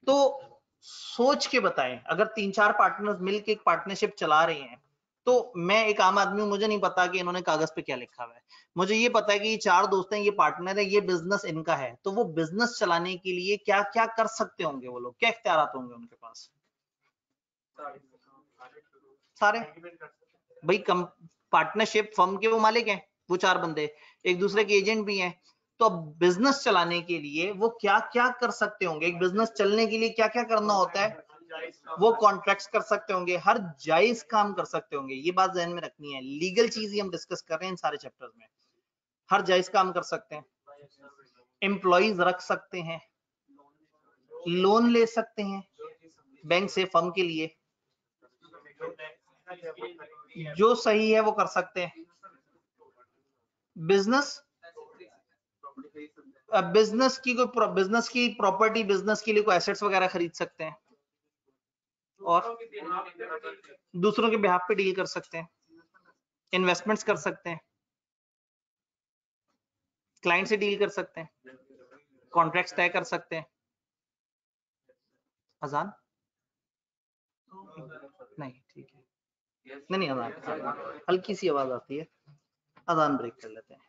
तो सोच के बताएं, अगर तीन चार पार्टनर्स मिलकर एक पार्टनरशिप चला रहे हैं, तो मैं एक आम आदमी हूं, मुझे नहीं पता कि इन्होंने कागज पे क्या लिखा हुआ है। मुझे ये पता है कि ये चार दोस्त हैं, ये पार्टनर है, ये बिजनेस इनका है। तो वो बिजनेस चलाने के लिए क्या क्या कर सकते होंगे, वो लोग क्या इख्तियारात होंगे उनके पास? सारे भाई कम पार्टनरशिप फर्म के वो मालिक हैं, वो चार बंदे एक दूसरे के एजेंट भी हैं। तो अब बिजनेस चलाने के लिए वो क्या क्या कर सकते होंगे, एक बिजनेस चलने के लिए क्या क्या करना होता है? वो कॉन्ट्रैक्ट्स कर सकते होंगे, हर जायज काम कर सकते होंगे। ये बात ध्यान में रखनी है, लीगल चीज ही हम डिस्कस कर रहे हैं इन सारे चैप्टर्स में। हर जायज काम कर सकते हैं, एम्प्लॉइज रख सकते हैं, लोन ले सकते हैं बैंक से फर्म के लिए, जो सही है वो कर सकते हैं। बिजनेस बिजनेस की प्रॉपर्टी, बिजनेस के लिए कोई एसेट्स वगैरह खरीद सकते हैं और दूसरों के बिहाफ पे डील कर सकते हैं, इन्वेस्टमेंट्स कर सकते हैं, क्लाइंट से डील कर सकते हैं, कॉन्ट्रैक्ट्स तय कर सकते हैं। अजान नहीं, ठीक है, नहीं अजान हल्की सी आवाज आती है, अजान ब्रेक कर लेते हैं।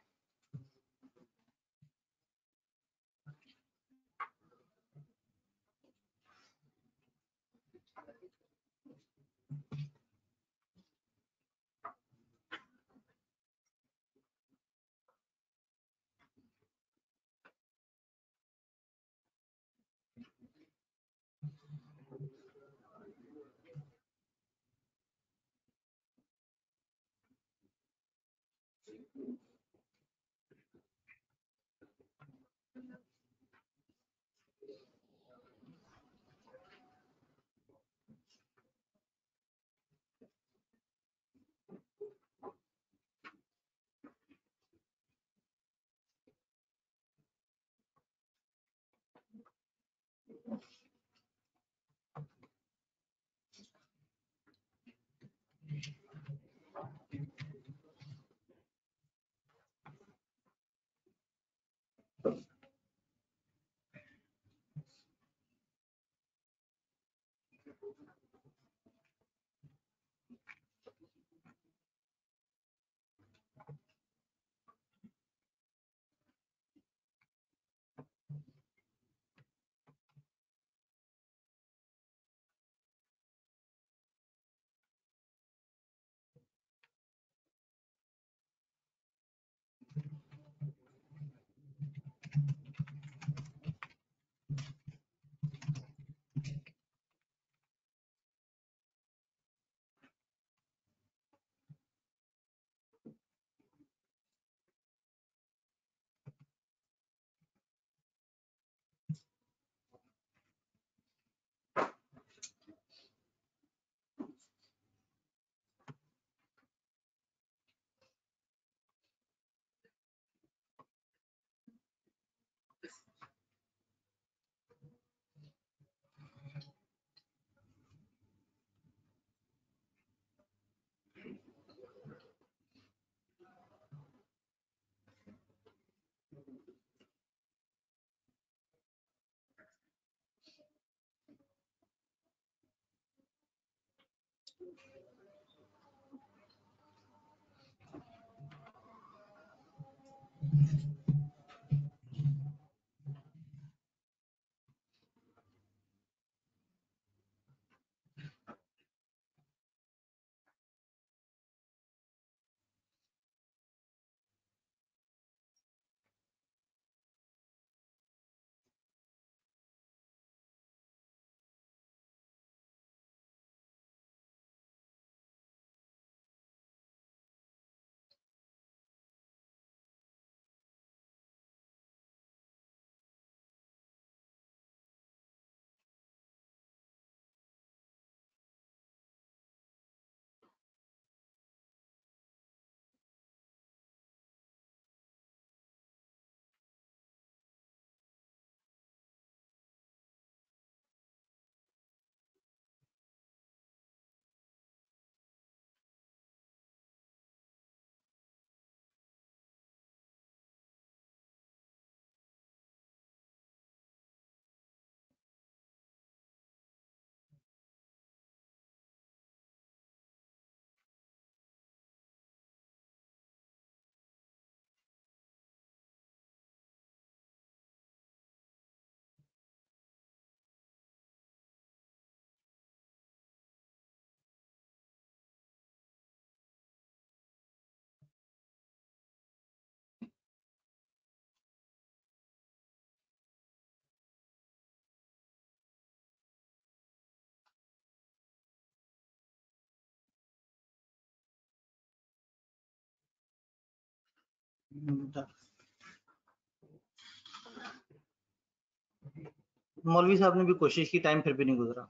मौलवी साहब ने भी कोशिश की, टाइम फिर भी नहीं गुजरा।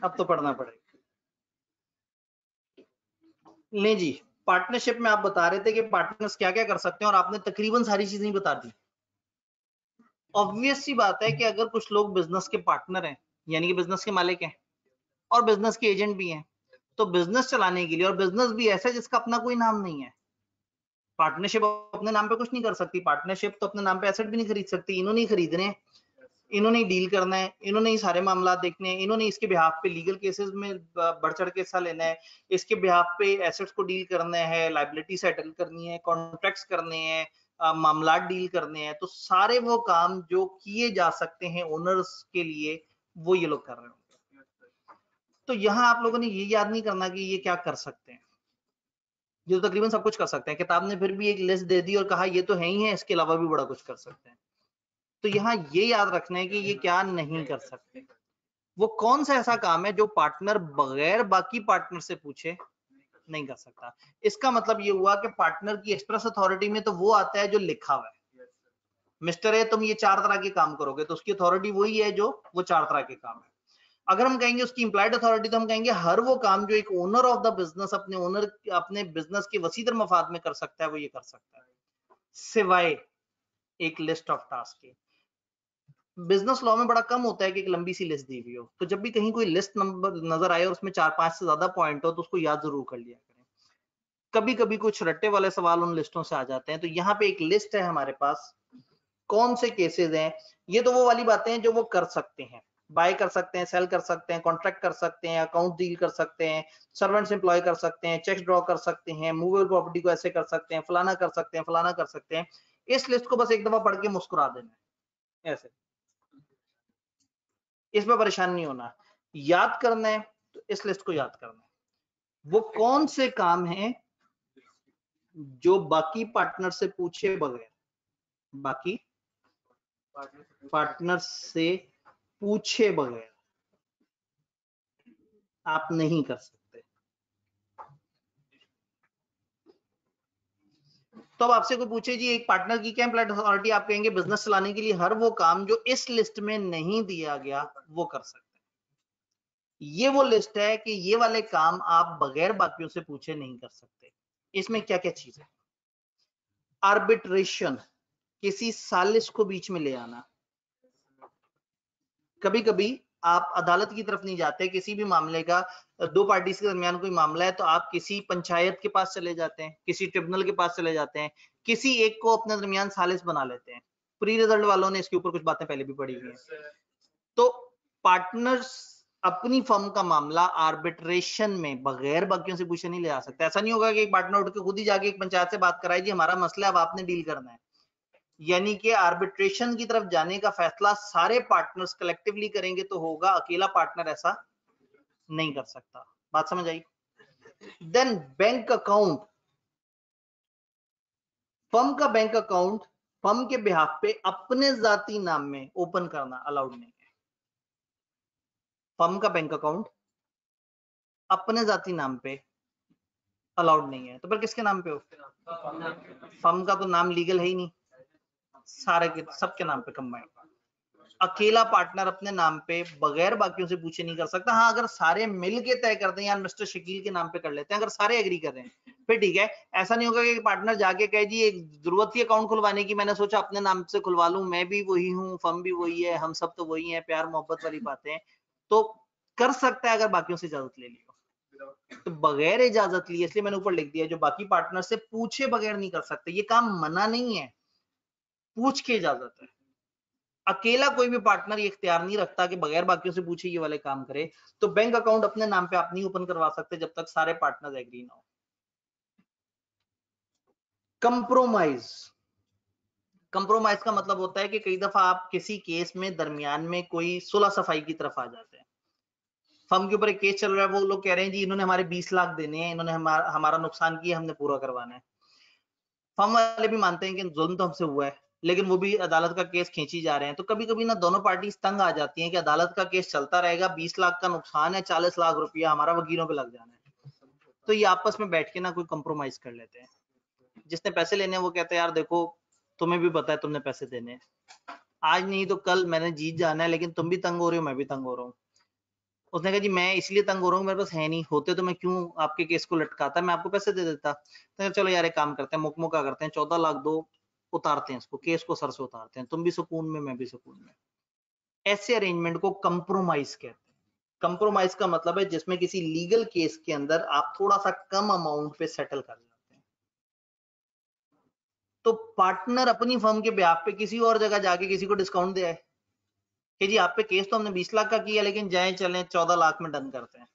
अब तो पढ़ना पड़ेगा। ले जी, पार्टनरशिप में आप बता रहे थे कि पार्टनर्स क्या क्या कर सकते हैं और आपने तकरीबन सारी चीजें बता दी। ऑब्वियस सी बात है कि अगर कुछ लोग बिजनेस के पार्टनर हैं, यानी कि बिजनेस के मालिक हैं और बिजनेस के एजेंट भी हैं, तो बिजनेस चलाने के लिए, और बिजनेस भी ऐसा है जिसका अपना कोई नाम नहीं है, पार्टनरशिप अपने नाम पे कुछ नहीं कर सकती। पार्टनरशिप तो अपने नाम पे एसेट भी नहीं खरीद सकती। इन्होंने ही खरीदने हैं, इन्होंने ही डील करना है, इन्होंने ही सारे मामला देखने हैं, इन्होंने इसके बिहाफ पे लीगल केसेस में बढ़ चढ़ के हिस्सा लेना है, इसके बिहाफ पे एसेट्स को डील करना है, लाइबिलिटी सेटल करनी है, कॉन्ट्रैक्ट्स करने हैं, मामला डील करने हैं। तो सारे वो काम जो किए जा सकते हैं ओनर्स के लिए, वो ये लोग कर रहे होंगे। तो यहाँ आप लोगों ने ये याद नहीं करना कि ये क्या कर सकते हैं। ये तो तकरीबन सब कुछ कर सकते हैं। किताब ने फिर भी एक लिस्ट दे दी और कहा ये तो है ही है, इसके अलावा भी बड़ा कुछ कर सकते हैं। तो यहाँ ये याद रखना है कि ये क्या नहीं कर सकते। वो कौन सा ऐसा काम है जो पार्टनर बगैर बाकी पार्टनर से पूछे नहीं कर सकता। इसका मतलब ये हुआ कि पार्टनर की एक्सप्रेस अथॉरिटी में तो वो आता है जो लिखा हुआ है, मिस्टर ए तुम ये 4 तरह के काम करोगे, तो उसकी अथॉरिटी वही है जो वो 4 तरह के काम है। अगर हम कहेंगे उसकी इंप्लाइड अथॉरिटी, तो हम कहेंगे हर वो काम जो एक ओनर ऑफ द बिजनेस अपने बिजनेस के वसीदर मफाद में कर सकता है, वो ये कर सकता है, सिवाय एक लिस्ट ऑफ टास्क के। बिजनेस लॉ में बड़ा कम होता है कि एक लंबी सी लिस्ट दी हुई हो, तो जब भी कहीं कोई लिस्ट नंबर नजर आए और उसमें 4-5 से ज्यादा पॉइंट हो, तो उसको याद जरूर कर लिया करें। कभी कभी कुछ रट्टे वाले सवाल उन लिस्टों से आ जाते हैं। तो यहाँ पे एक लिस्ट है हमारे पास, कौन से केसेस हैं। ये तो वो वाली बातें हैं जो वो कर सकते हैं, बाय कर सकते हैं, सेल कर सकते हैं, कॉन्ट्रैक्ट कर सकते हैं, अकाउंट डील कर सकते हैं, सर्वेंट्स एम्प्लॉय कर सकते हैं, चेक्स ड्रॉ कर सकते हैं, मूवेबल प्रॉपर्टी को ऐसे कर सकते हैं, फलाना कर सकते हैं, फलाना कर सकते हैं। इस लिस्ट को बस एक दफा पढ़ के मुस्कुरा देना है, ऐसे, इसमें परेशान नहीं होना। याद करना है तो इस लिस्ट को याद करना है। वो कौन से काम हैं जो बाकी पार्टनर से पूछे बगैर, बाकी पार्टनर से पूछे बगैर आप नहीं कर सकते। तो अब आपसे कोई पूछे जी एक पार्टनर की क्या एम्प्लॉयड अथॉरिटी, आप कहेंगे बिजनेस चलाने के लिए हर वो काम जो इस लिस्ट में नहीं दिया गया वो कर सकते हैं। ये वो लिस्ट है कि ये वाले काम आप बगैर बाकियों से पूछे नहीं कर सकते। इसमें क्या क्या चीज है? आर्बिट्रेशन, किसी सालिश को बीच में ले आना। कभी कभी आप अदालत की तरफ नहीं जाते, किसी भी मामले का, दो पार्टीज के दरमियान कोई मामला है तो आप किसी पंचायत के पास चले जाते हैं, किसी ट्रिब्यूनल के पास चले जाते हैं, किसी एक को अपने दरमियान सालिस बना लेते हैं। प्री रिजल्ट वालों ने इसके ऊपर कुछ बातें पहले भी पढ़ी हुई हैं। तो पार्टनर्स अपनी फर्म का मामला आर्बिट्रेशन में बगैर बाकियों से पूछे नहीं ले आ सकता। ऐसा नहीं होगा कि एक पार्टनर उठ के खुद ही जाके एक पंचायत से बात कराए, जी हमारा मसला है अब आपने डील करना है। यानी कि आर्बिट्रेशन की तरफ जाने का फैसला सारे पार्टनर्स कलेक्टिवली करेंगे तो होगा, अकेला पार्टनर ऐसा नहीं कर सकता। बात समझ आई? देन बैंक अकाउंट, फर्म का बैंक अकाउंट फर्म के बिहाफ पे अपने जाती नाम में ओपन करना अलाउड नहीं है। फर्म का बैंक अकाउंट अपने जाती नाम पे अलाउड नहीं है, तो फिर किसके नाम पे हो? फर्म का तो नाम लीगल है ही नहीं, सारे के सबके नाम पे कंबाइंड। अकेला पार्टनर अपने नाम पे बगैर बाकियों से पूछे नहीं कर सकता। हाँ, अगर सारे मिल के तय करते हैं, यार मिस्टर शकील के नाम पे कर लेते हैं, अगर सारे एग्री कर रहे हैं फिर ठीक है। ऐसा नहीं होगा कि पार्टनर जाके कहे जी एक जरूरत थी अकाउंट खुलवाने की, मैंने सोचा अपने नाम से खुलवा लूं, मैं भी वही हूँ, फर्म भी वही है, हम सब तो वही है, प्यार मोहब्बत वाली बातें। तो कर सकता है अगर बाकियों से इजाजत ले ली हो। तो बगैर इजाजत लिए, इसलिए मैंने ऊपर लिख दिया जो बाकी पार्टनर से पूछे बगैर नहीं कर सकते। ये काम मना नहीं है, पूछ के इजाजत है। अकेला कोई भी पार्टनर ये इख्तियार नहीं रखता कि बगैर बाकियों से पूछे ये वाले काम करे। तो बैंक अकाउंट अपने नाम पे आप नहीं ओपन करवा सकते जब तक सारे पार्टनर्स एग्री ना हो। कंप्रोमाइज, कंप्रोमाइज का मतलब होता है कि कई दफा आप किसी केस में दरमियान में कोई सुलह सफाई की तरफ आ जाते हैं। फर्म के ऊपर एक केस चल रहा है, वो लोग कह रहे हैं जी इन्होंने हमारे 20 लाख देने हैं, इन्होंने हमारा नुकसान किया, हमने पूरा करवाना है। फर्म वाले भी मानते हैं कि जुल्म तो हमसे हुआ है, लेकिन वो भी अदालत का केस खींची जा रहे हैं। तो कभी कभी ना दोनों पार्टी तंग आ जाती हैं कि अदालत का केस चलता रहेगा, 20 लाख का नुकसान है, 40 लाख रुपया हमारा वकीलों पे लग जाना है। तो ये आपस में बैठ के ना कोई कंप्रोमाइज कर लेते हैं। जिसने पैसे लेने हैं वो कहता है यार देखो तुम्हें भी पता है तुमने पैसे देने हैं, आज नहीं तो कल मैंने जीत जाना है, लेकिन तुम भी तंग हो रहे हो मैं भी तंग हो रहा हूँ। उसने कहा जी मैं इसलिए तंग हो रहा हूँ, मेरे पास है नहीं, होते तो मैं क्यों आपके केस को लटकाता, मैं आपको पैसे दे देता। तो चलो यार एक काम करते हैं, मुकमुका करते हैं, 14 लाख दो, उतारते हैं इसको, केस को सर से उतारते हैं, तुम भी सुकून में मैं भी सुकून में। ऐसे अरेंजमेंट को कंप्रोमाइज कहते हैं। कंप्रोमाइज का मतलब है जिसमें किसी लीगल केस के अंदर आप थोड़ा सा कम अमाउंट पे सेटल कर जाते हैं। तो पार्टनर अपनी फर्म के ब्याह पे किसी और जगह जाके किसी को डिस्काउंट दे आए कि जी आप पे केस तो हमने 20 लाख का किया लेकिन जाए चलें 14 लाख में डन करते हैं,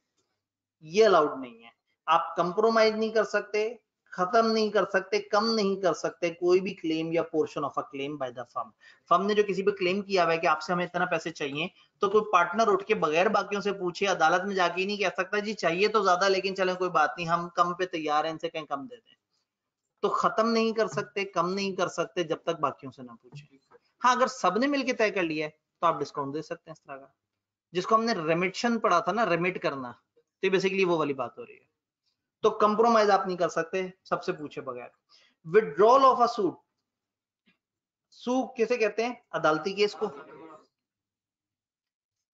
ये अलाउड नहीं है। आप कंप्रोमाइज नहीं कर सकते, खत्म नहीं कर सकते, कम नहीं कर सकते कोई भी क्लेम या portion of a claim by the firm. Firm ने जो किसी पे क्लेम किया हुआ है कि आपसे हमें इतना पैसे चाहिए, तो कोई पार्टनर उठ के बगैर बाकियों से पूछे अदालत में जाके नहीं कह सकता जी चाहिए तो ज्यादा लेकिन चले कोई बात नहीं हम कम पे तैयार हैं, इनसे कहीं कम दे दें। तो खत्म नहीं कर सकते, कम नहीं कर सकते जब तक बाकियों से ना पूछे। हाँ अगर सबने मिलकर तय कर लिया है तो आप डिस्काउंट दे सकते हैं इस तरह का, जिसको हमने रेमिशन पढ़ा था ना, रेमिट करना, तो बेसिकली वो वाली बात हो रही है। तो कंप्रोमाइज आप नहीं कर सकते सबसे पूछे बगैर। विड्रॉल ऑफ अ सूट, सू किसे कहते हैं, अदालती केस को।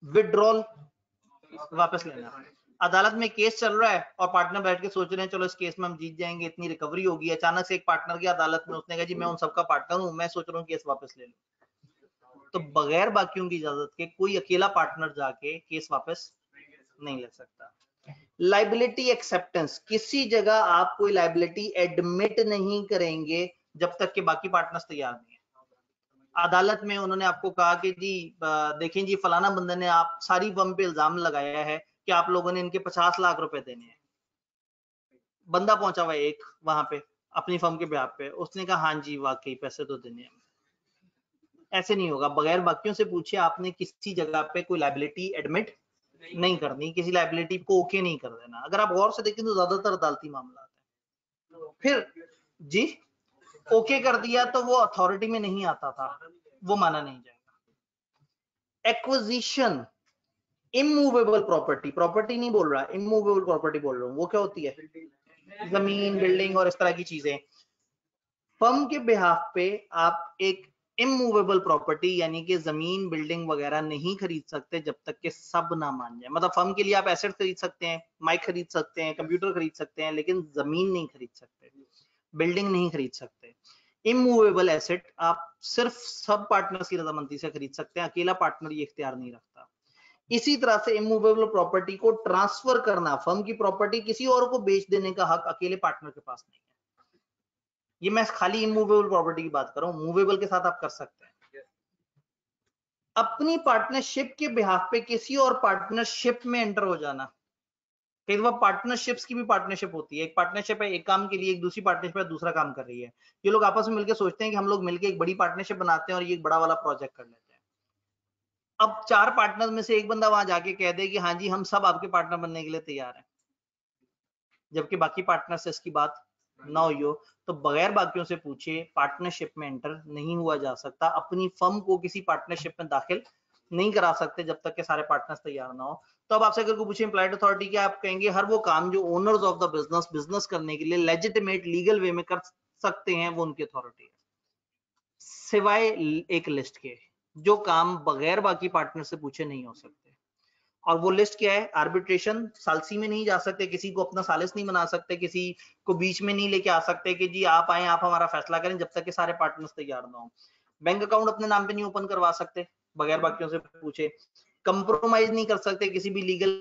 विड्रॉल वापस लेना, अदालत में केस चल रहा है और पार्टनर बैठ के सोच रहे हैं चलो इस केस में हम जीत जाएंगे, इतनी रिकवरी होगी, अचानक से एक पार्टनर की अदालत में, उसने कहा जी मैं उन सबका पार्टनर हूं, मैं सोच रहा हूँ केस वापस ले लूं। तो बगैर बाकियों की इजाजत के कोई अकेला पार्टनर जाके केस वापस नहीं ले सकता। लाइबिलिटी एक्सेप्टेंस, किसी जगह आप कोई लाइबिलिटी एडमिट नहीं करेंगे जब तक कि बाकी पार्टनर्स तैयार नहीं है। अदालत में उन्होंने आपको कहा कि जी देखें जी फलाना बंदे ने आप सारी फर्म पे इल्जाम लगाया है कि आप लोगों ने इनके 50 लाख रुपए देने हैं। बंदा पहुंचा हुआ एक वहां पे अपनी फर्म के ब्याह पे, उसने कहा हाँ जी वाकई पैसे तो देने हैं। ऐसे नहीं होगा, बगैर बाकियों से पूछे आपने किसी जगह पे कोई लाइबिलिटी एडमिट नहीं करनी, किसी लाइबिलिटी को ओके नहीं कर देना। अगर आप गौर से देखें तो ज्यादातर अदालती मामला है। फिर जी ओके कर दिया तो वो अथॉरिटी में नहीं आता था, वो माना नहीं जाएगा। एक्विजिशन, इमूवेबल प्रॉपर्टी, प्रॉपर्टी नहीं बोल रहा, इमूवेबल प्रॉपर्टी बोल रहा हूँ, वो क्या होती है, जमीन बिल्डिंग और इस तरह की चीजें। फर्म के बिहाफ पे आप एक इमूवेबल प्रॉपर्टी यानी कि जमीन बिल्डिंग वगैरह नहीं खरीद सकते जब तक कि सब ना मान जाए। मतलब फर्म के लिए आप एसेट खरीद सकते हैं, माइक खरीद सकते हैं, कंप्यूटर खरीद सकते हैं, लेकिन जमीन नहीं खरीद सकते, बिल्डिंग नहीं खरीद सकते। इमूवेबल एसेट आप सिर्फ सब पार्टनर्स की रजामंदी से खरीद सकते हैं, अकेला पार्टनर ये इख्तियार नहीं रखता। इसी तरह से इमूवेबल प्रॉपर्टी को ट्रांसफर करना, फर्म की प्रॉपर्टी किसी और को बेच देने का हक अकेले पार्टनर के पास नहीं है। ये मैं खाली इमूवेबल प्रॉपर्टी की बात कर रहा हूं, मूवेबल के साथ आप कर सकते हैं। अपनी पार्टनरशिप के बिहाफ पे किसी और पार्टनरशिप में एंटर हो जाना, कई बार पार्टनरशिप्स की भी पार्टनरशिप होती है, एक पार्टनरशिप है एक काम के लिए, एक दूसरी पार्टनरशिप है दूसरा काम कर रही है। ये लोग आपस में मिलकर सोचते हैं कि हम लोग मिलकर एक बड़ी पार्टनरशिप बनाते हैं और ये एक बड़ा वाला प्रोजेक्ट कर लेते हैं। अब 4 पार्टनर में से एक बंदा वहां जाके कह दे कि हाँ जी हम सब आपके पार्टनर बनने के लिए तैयार हैं, जबकि बाकी पार्टनर से इसकी बात ना हुई हो, तो बगैर बाकियों से पूछे पार्टनरशिप में एंटर नहीं हुआ जा सकता। अपनी फर्म को किसी पार्टनरशिप में दाखिल नहीं करा सकते जब तक के सारे पार्टनर्स तैयार ना हो। तो अब आपसे अगर कोई पूछे इम्प्लॉयड अथॉरिटी क्या, आप कहेंगे हर वो काम जो ओनर्स ऑफ द बिजनेस करने के लिए लेजिटिमेट लीगल वे में कर सकते हैं वो उनकी अथॉरिटी है, सिवाय एक लिस्ट के जो काम बगैर बाकी पार्टनर से पूछे नहीं हो सकते। और वो लिस्ट क्या है, आर्बिट्रेशन, सालसी में नहीं जा सकते, किसी को अपना सालिस नहीं बना सकते, किसी को बीच में नहीं लेके आ सकते कि जी आप आए आप हमारा फैसला करें जब तक कि सारे पार्टनर्स तैयार ना हो। बैंक अकाउंट अपने नाम पे नहीं ओपन करवा सकते बगैर बाकियों से पूछे। कंप्रोमाइज नहीं कर सकते किसी भी लीगल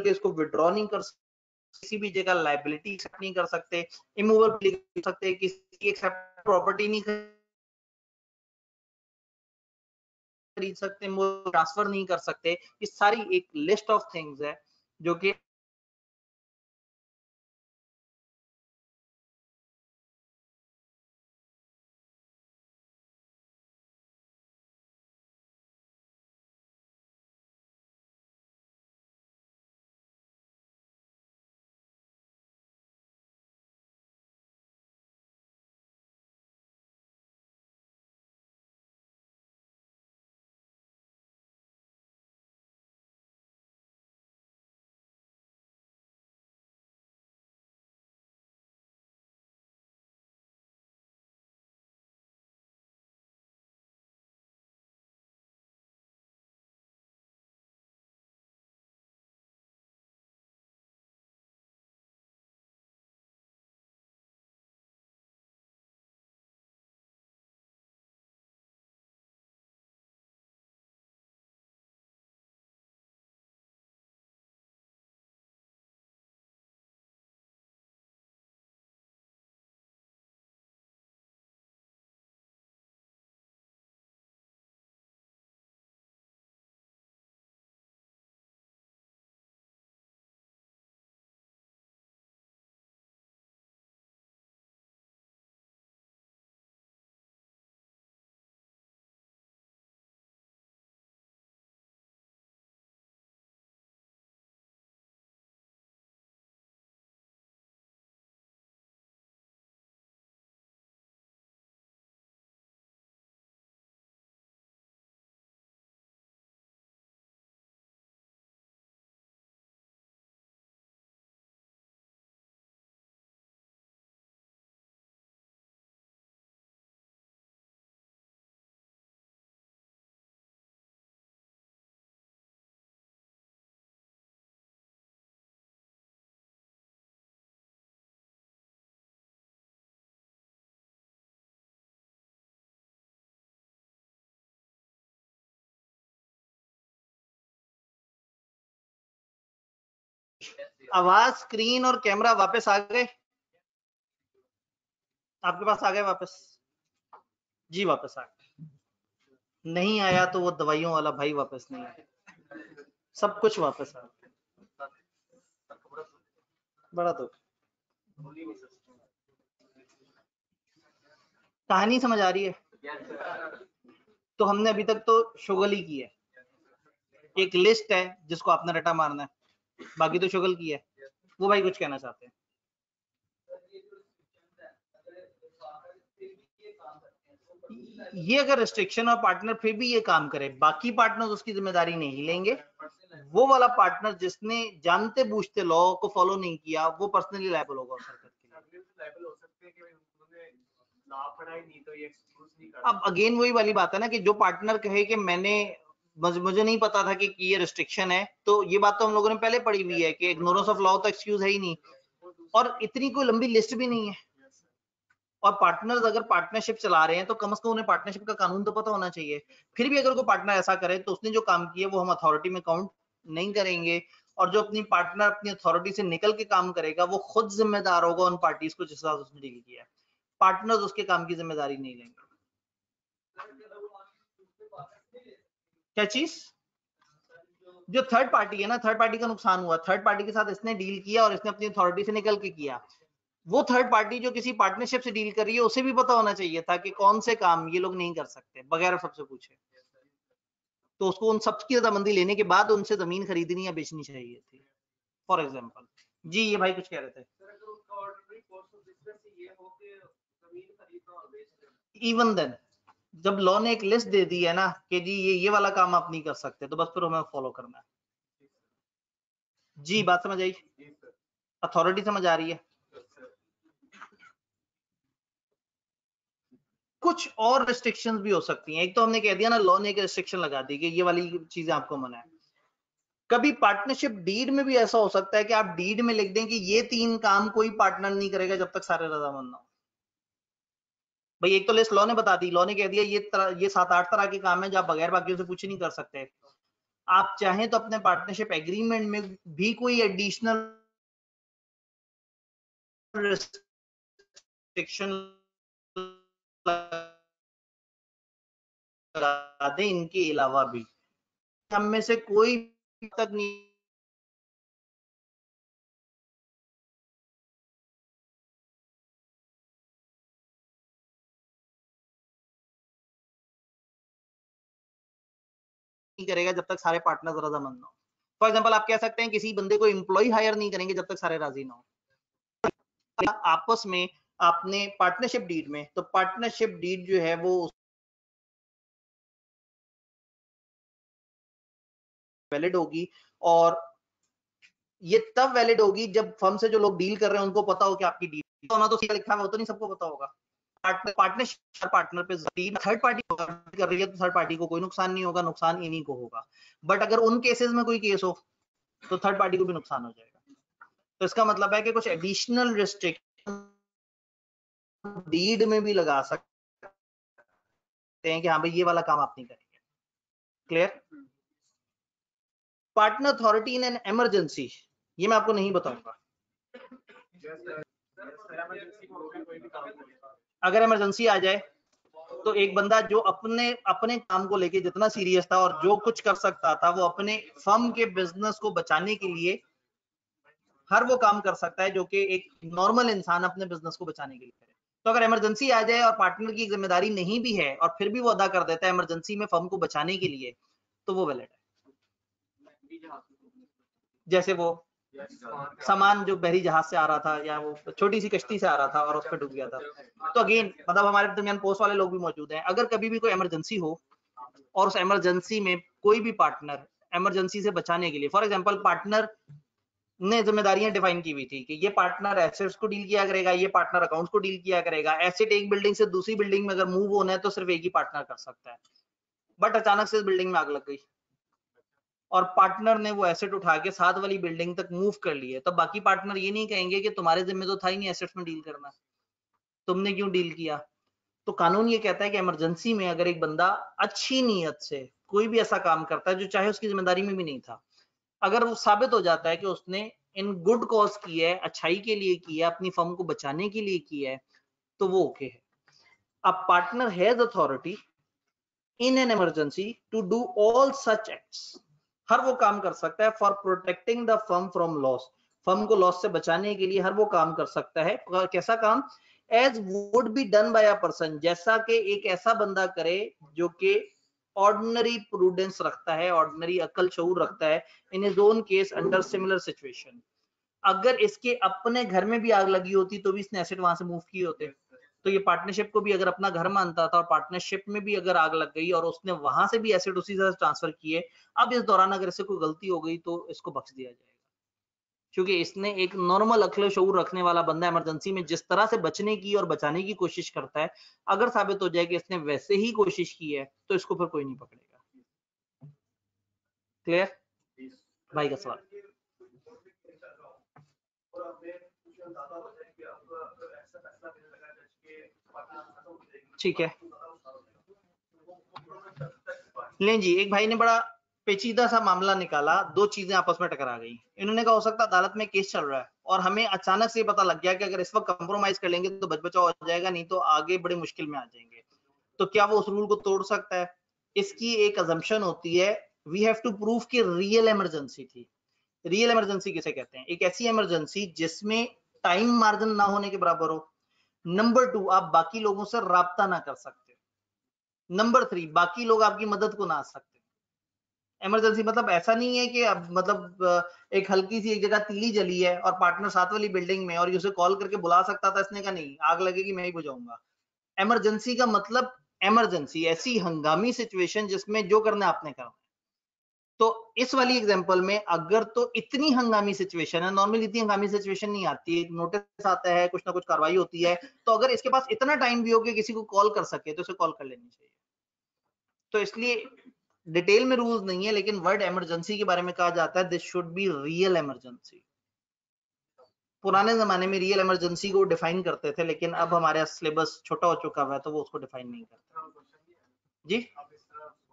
केस को विड्रॉ नहीं कर सकते, किसी भी जगह लाइबिलिटी एक्सेप्ट नहीं कर सकते, इमूवेबल कर सकते, किसी एक्सेप्ट प्रॉपर्टी नहीं खरीद सकते, ट्रांसफर नहीं कर सकते। ये सारी एक लिस्ट ऑफ थिंग्स है जो कि आवाज, स्क्रीन और कैमरा वापस आ गए आपके पास? आ गए वापस? जी वापस आ गए। नहीं आया तो वो दवाइयों वाला भाई वापस नहीं आया, सब कुछ वापस आ गया। बड़ा दुख। कहानी समझ आ रही है? तो हमने अभी तक तो शुगल ही की है, एक लिस्ट है जिसको आपने रटा मारना है, बाकी तो शुगल की है। वो भाई कुछ कहना चाहते हैं? ये अगर रिस्ट्रिक्शन और पार्टनर फिर भी ये काम करे, बाकी पार्टनर्स उसकी जिम्मेदारी नहीं लेंगे, वो वाला पार्टनर जिसने जानते बूझते लॉ को फॉलो नहीं किया वो पर्सनली लायबल होगा उस हरकत के लिए। अब अगेन वही वाली बात है ना कि जो पार्टनर कहे कि मुझे नहीं पता था कि ये रिस्ट्रिक्शन है, तो ये बात तो हम लोगों ने पहले पढ़ी हुई है कि इग्नोरेंस ऑफ लॉ तो एक्सक्यूज है ही नहीं, और इतनी कोई लंबी लिस्ट भी नहीं है। और पार्टनर्स अगर पार्टनरशिप चला रहे हैं तो कम से कम उन्हें पार्टनरशिप का कानून तो पता होना चाहिए। फिर भी अगर कोई पार्टनर ऐसा करे तो उसने जो काम किया वो हम अथॉरिटी में काउंट नहीं करेंगे, और जो अपनी पार्टनर अपनी अथॉरिटी से निकल के काम करेगा वो खुद जिम्मेदार होगा उन पार्टीज को जिस साथ उसने डील किया। पार्टनर्स उसके काम की जिम्मेदारी नहीं लेंगे। क्या चीज? जो थर्ड पार्टी है ना, थर्ड पार्टी का नुकसान हुआ, थर्ड पार्टी के साथ इसने डील किया और इसने अपनी अथॉरिटी से निकल के किया, वो थर्ड पार्टी जो किसी पार्टनरशिप से डील कर रही है उसे भी पता होना चाहिए था कि कौन से काम ये लोग नहीं कर सकते बगैर सबसे पूछे। तो उसको उन सबकी रजामंदी लेने के बाद उनसे जमीन खरीदनी या बेचनी चाहिए थी, फॉर एग्जाम्पल। जी ये भाई कुछ कह रहे थे? इवन देन जब लॉ ने एक लिस्ट दे दी है ना कि जी ये वाला काम आप नहीं कर सकते, तो बस फिर हमें फॉलो करना है। जी बात समझ आई? अथॉरिटी समझ आ रही है? कुछ और रिस्ट्रिक्शंस भी हो सकती हैं। एक तो हमने कह दिया ना, लॉ ने एक रिस्ट्रिक्शन लगा दी कि ये वाली चीजें आपको मना है। कभी पार्टनरशिप डीड में भी ऐसा हो सकता है कि आप डीड में लिख दें कि ये 3 काम कोई पार्टनर नहीं करेगा जब तक सारे रजामंद ना हो। भाई एक तो लिस्ट लॉ ने बता दी, लॉ ने कह दिया ये 7-8 तरह के काम है जो आप बगैर बाकियों से पूछ नहीं कर सकते। आप चाहें तो अपने पार्टनरशिप एग्रीमेंट में भी कोई एडिशनल रिस्ट्रिक्शन लगा दें इनके अलावा भी। हम में से कोई तक नहीं करेगा जब तक सारे पार्टनर रजामंद ना हो। फॉर एग्जांपल आप कह सकते हैं किसी बंदे को एम्प्लॉय हायर नहीं करेंगे जब तक सारे राजी ना हो। आपस में आपने पार्टनरशिप डीड में, तो पार्टनरशिप डीड जो है वो वैलिड होगी, और ये तब वैलिड होगी जब फर्म से जो लोग डील कर रहे हैं उनको पता हो कि आपकी डील होना तो सीधा लिखा है वो तो नहीं सबको पता होगा। पार्टनरशिप पार्टनर पे थर्ड पार्टी कर रही है तो थर्ड पार्टी को कोई नुकसान नहीं होगा, नुकसान इन्हीं को होगा। बट अगर उन केसेस में कोई केस हो तो थर्ड पार्टी को भी नुकसान हो जाएगा। तो इसका मतलब है कि कुछ एडिशनल रिस्ट्रिक्शन डीड में भी लगा सकते हैं कि हाँ भाई ये वाला काम आप नहीं करेंगे। Clear? Partner authority in an emergency, ये मैं आपको नहीं बताऊंगा। अगर इमरजेंसी आ जाए तो एक बंदा जो अपने काम को लेके जितना सीरियस था और जो कुछ कर सकता था वो अपने फर्म के बिजनेस को बचाने के लिए हर वो काम कर सकता है जो कि एक नॉर्मल इंसान अपने बिजनेस को बचाने के लिए करे। तो अगर इमरजेंसी आ जाए और पार्टनर की जिम्मेदारी नहीं भी है और फिर भी वो अदा कर देता है इमरजेंसी में फर्म को बचाने के लिए, तो वो वैलिड है। जैसे वो सामान जो बहरी जहाज से आ रहा था या वो छोटी सी कश्ती से आ रहा था और उस पर डूब गया था, तो अगेन मतलब हमारे दरमियान पोस्ट वाले लोग भी मौजूद हैं, अगर कभी भी कोई इमरजेंसी हो और उस इमरजेंसी में कोई भी पार्टनर इमरजेंसी से बचाने के लिए, फॉर एग्जांपल पार्टनर ने जिम्मेदारियां डिफाइन की हुई थी कि ये पार्टनर एसेट्स को डील किया करेगा, ये पार्टनर अकाउंट्स को डील किया करेगा, एसेट एक बिल्डिंग से दूसरी बिल्डिंग में अगर मूव होना है तो सिर्फ एक ही पार्टनर कर सकता है। बट अचानक से इस बिल्डिंग में आग लग गई और पार्टनर ने वो एसेट उठा के साथ वाली बिल्डिंग तक मूव कर लिए, तो बाकी पार्टनर ये नहीं कहेंगे कि तुम्हारे जिम्मे तो था ही नहीं एसेट्स में डील करना, तुमने क्यों डील किया। तो कानून ये कहता है कि इमरजेंसी में अगर एक बंदा अच्छी नीयत से कोई भी ऐसा काम करता है जो चाहे उसकी जिम्मेदारी में भी नहीं था, अगर वो साबित हो जाता है कि उसने इन गुड कॉज की है, अच्छाई के लिए की है, अपनी फर्म को बचाने के लिए की है, तो वो ओके है। अब partner has authority in an emergency to do all such acts, हर वो काम कर सकता है for protecting the firm from loss, firm को लॉस से बचाने के लिए हर वो काम कर सकता है। कैसा काम? As would be done by a person, जैसा कि एक ऐसा बंदा करे जो कि ऑर्डिनरी प्रूडेंस रखता है, ऑर्डिनरी अकल शऊर रखता है, in his own case under similar situation. अगर इसके अपने घर में भी आग लगी होती तो भी इसने एसेट वहां से मूव किए होते। तो ये पार्टनरशिप को भी अगर अपना घर मानता था और पार्टनरशिप में भी अगर आग लग गई और उसने वहां से भी एसेट उसी तरह ट्रांसफर किए, अब इस दौरान अगर इससे कोई गलती हो गई तो इसको बख्श दिया जाएगा, क्योंकि इसने एक नॉर्मल अक्ल शऊर रखने वाला बंदा इमरजेंसी में जिस तरह से बचने की और बचाने की कोशिश करता है, अगर साबित हो जाए कि इसने वैसे ही कोशिश की है तो इसको फिर कोई नहीं पकड़ेगा। क्लियर? भाई का सवाल। ठीक है, लें जी, एक भाई ने बड़ा पेचीदा सा मामला निकाला, दो चीजें आपस में टकरा गई। इन्होंने कहा हो सकता है अदालत में केस चल रहा है और हमें अचानक से पता लग गया कि अगर इस वक्त कंप्रोमाइज कर लेंगे तो बचाव हो जाएगा, नहीं तो आगे बड़ी मुश्किल में आ जाएंगे। तो क्या वो उस रूल को तोड़ सकता है? इसकी एक अजम्पशन होती है, वी हैव टू प्रूव कि रियल इमरजेंसी थी। रियल इमरजेंसी किसे कहते हैं? एक ऐसी इमरजेंसी जिसमें टाइम मार्जिन ना होने के बराबर हो। नंबर 2, आप बाकी लोगों से राब्ता ना कर सकते। नंबर 3, बाकी लोग आपकी मदद को ना आ सकते। इमरजेंसी मतलब ऐसा नहीं है कि अब मतलब एक हल्की सी एक जगह तीली जली है और पार्टनर साथ वाली बिल्डिंग में और उसे कॉल करके बुला सकता था, इसने कहा नहीं आग लगेगी मैं ही बुझाऊंगा। इमरजेंसी का मतलब इमरजेंसी, ऐसी हंगामी सिचुएशन जिसमें जो करना आपने करना। तो इस वाली एग्जांपल में अगर तो इतनी हंगामी सिचुएशन है, नॉर्मली इतनी हंगामी सिचुएशन नहीं आती है, नोटिस आता है, कुछ ना कुछ कार्रवाई होती है, तो अगर इसके पास इतना टाइम भी हो कि किसी को कॉल कर सके तो उसे कॉल कर लेनी चाहिए। तो इसलिए डिटेल में रूल्स नहीं है, लेकिन वर्ड इमरजेंसी के बारे में कहा जाता है this should be real emergency. पुराने जमाने में रियल इमरजेंसी को डिफाइन करते थे, लेकिन अब हमारे सिलेबस छोटा हो चुका है तो वो उसको डिफाइन नहीं करते। जी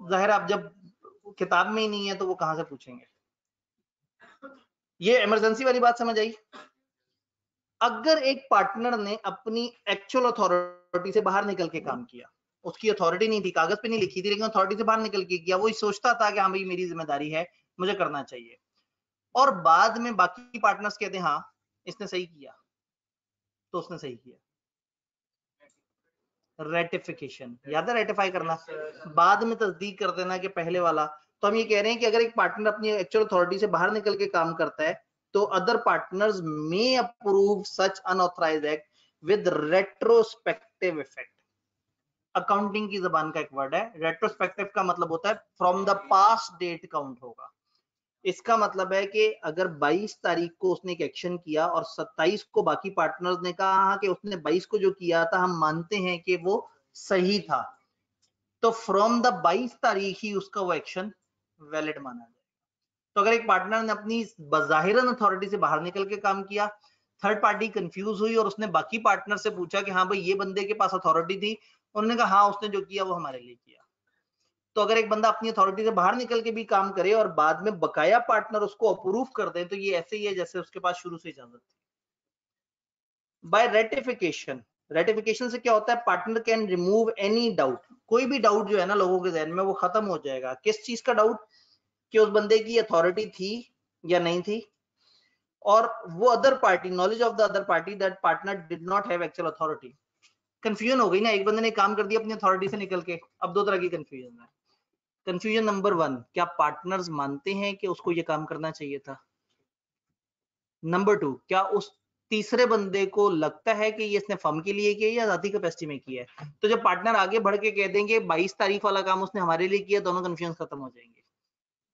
जाहिर, आप जब किताब में ही नहीं है तो वो कहां से पूछेंगे? ये इमरजेंसी वाली बात समझ आई? अगर एक पार्टनर ने अपनी एक्चुअल अथॉरिटी से बाहर निकल के काम किया, उसकी अथॉरिटी नहीं थी, कागज पे नहीं लिखी थी, लेकिन अथॉरिटी से बाहर निकल के किया, वो सोचता था कि हाँ भाई मेरी जिम्मेदारी है, मुझे करना चाहिए, और बाद में बाकी पार्टनर्स कहते हैं हाँ इसने सही किया, तो उसने सही किया। रेटिफिकेशन याद है? रेटिफाई करना, बाद में तस्दीक कर देना कि पहले वाला। तो हम ये कह रहे हैं कि अगर एक पार्टनर अपनी एक्चुअल अथॉरिटी से बाहर निकल के काम करता है तो other partners may approve such unauthorised act with retrospective effect. Accounting की जबान का एक वर्ड है, रेट्रोस्पेक्टिव का मतलब होता है from the past date count होगा। इसका मतलब है कि अगर 22 तारीख को उसने एक एक्शन किया और 27 को बाकी पार्टनर्स ने कहा कि उसने 22 को जो किया था हम मानते हैं कि वो सही था, तो फ्रॉम द 22 तारीख ही उसका वो एक्शन वैलिड माना जाए। तो अगर एक पार्टनर ने अपनी बजाहिरन अथॉरिटी से बाहर निकल के काम किया, थर्ड पार्टी कंफ्यूज हुई और उसने बाकी पार्टनर से पूछा कि हाँ भाई ये बंदे के पास अथॉरिटी थी, उन्होंने कहा हाँ उसने जो किया वो हमारे लिए किया। तो अगर एक बंदा अपनी अथॉरिटी से बाहर निकल के भी काम करे और बाद में बकाया पार्टनर उसको अप्रूव कर दे, तो ये ऐसे ही है जैसे उसके पास शुरू से इजाजत थी। बाय रेटिफिकेशन, रेटिफिकेशन से क्या होता है? Partner can remove any doubt, कोई भी डाउट जो है ना लोगों के जहन में वो खत्म हो जाएगा। किस चीज का डाउट? कि उस बंदे की अथॉरिटी थी या नहीं थी, और वो other party, knowledge of the other party that partner did not have actual authority. Confusion हो गई ना, एक बंदे ने काम कर दिया अपनी अथॉरिटी से निकल के, अब दो तरह की कंफ्यूजन है। कंफ्यूजन नंबर 1, क्या पार्टनर्स मानते हैं कि उसको ये काम करना चाहिए था? नंबर 2, क्या उस तीसरे बंदे को लगता है कि ये इसने फर्म के लिए किया या जाती कैपेसिटी में किया है? तो जब पार्टनर आगे बढ़ के कह देंगे 22 तारीख वाला काम उसने हमारे लिए किया, दोनों कंफ्यूजन खत्म हो जाएंगे।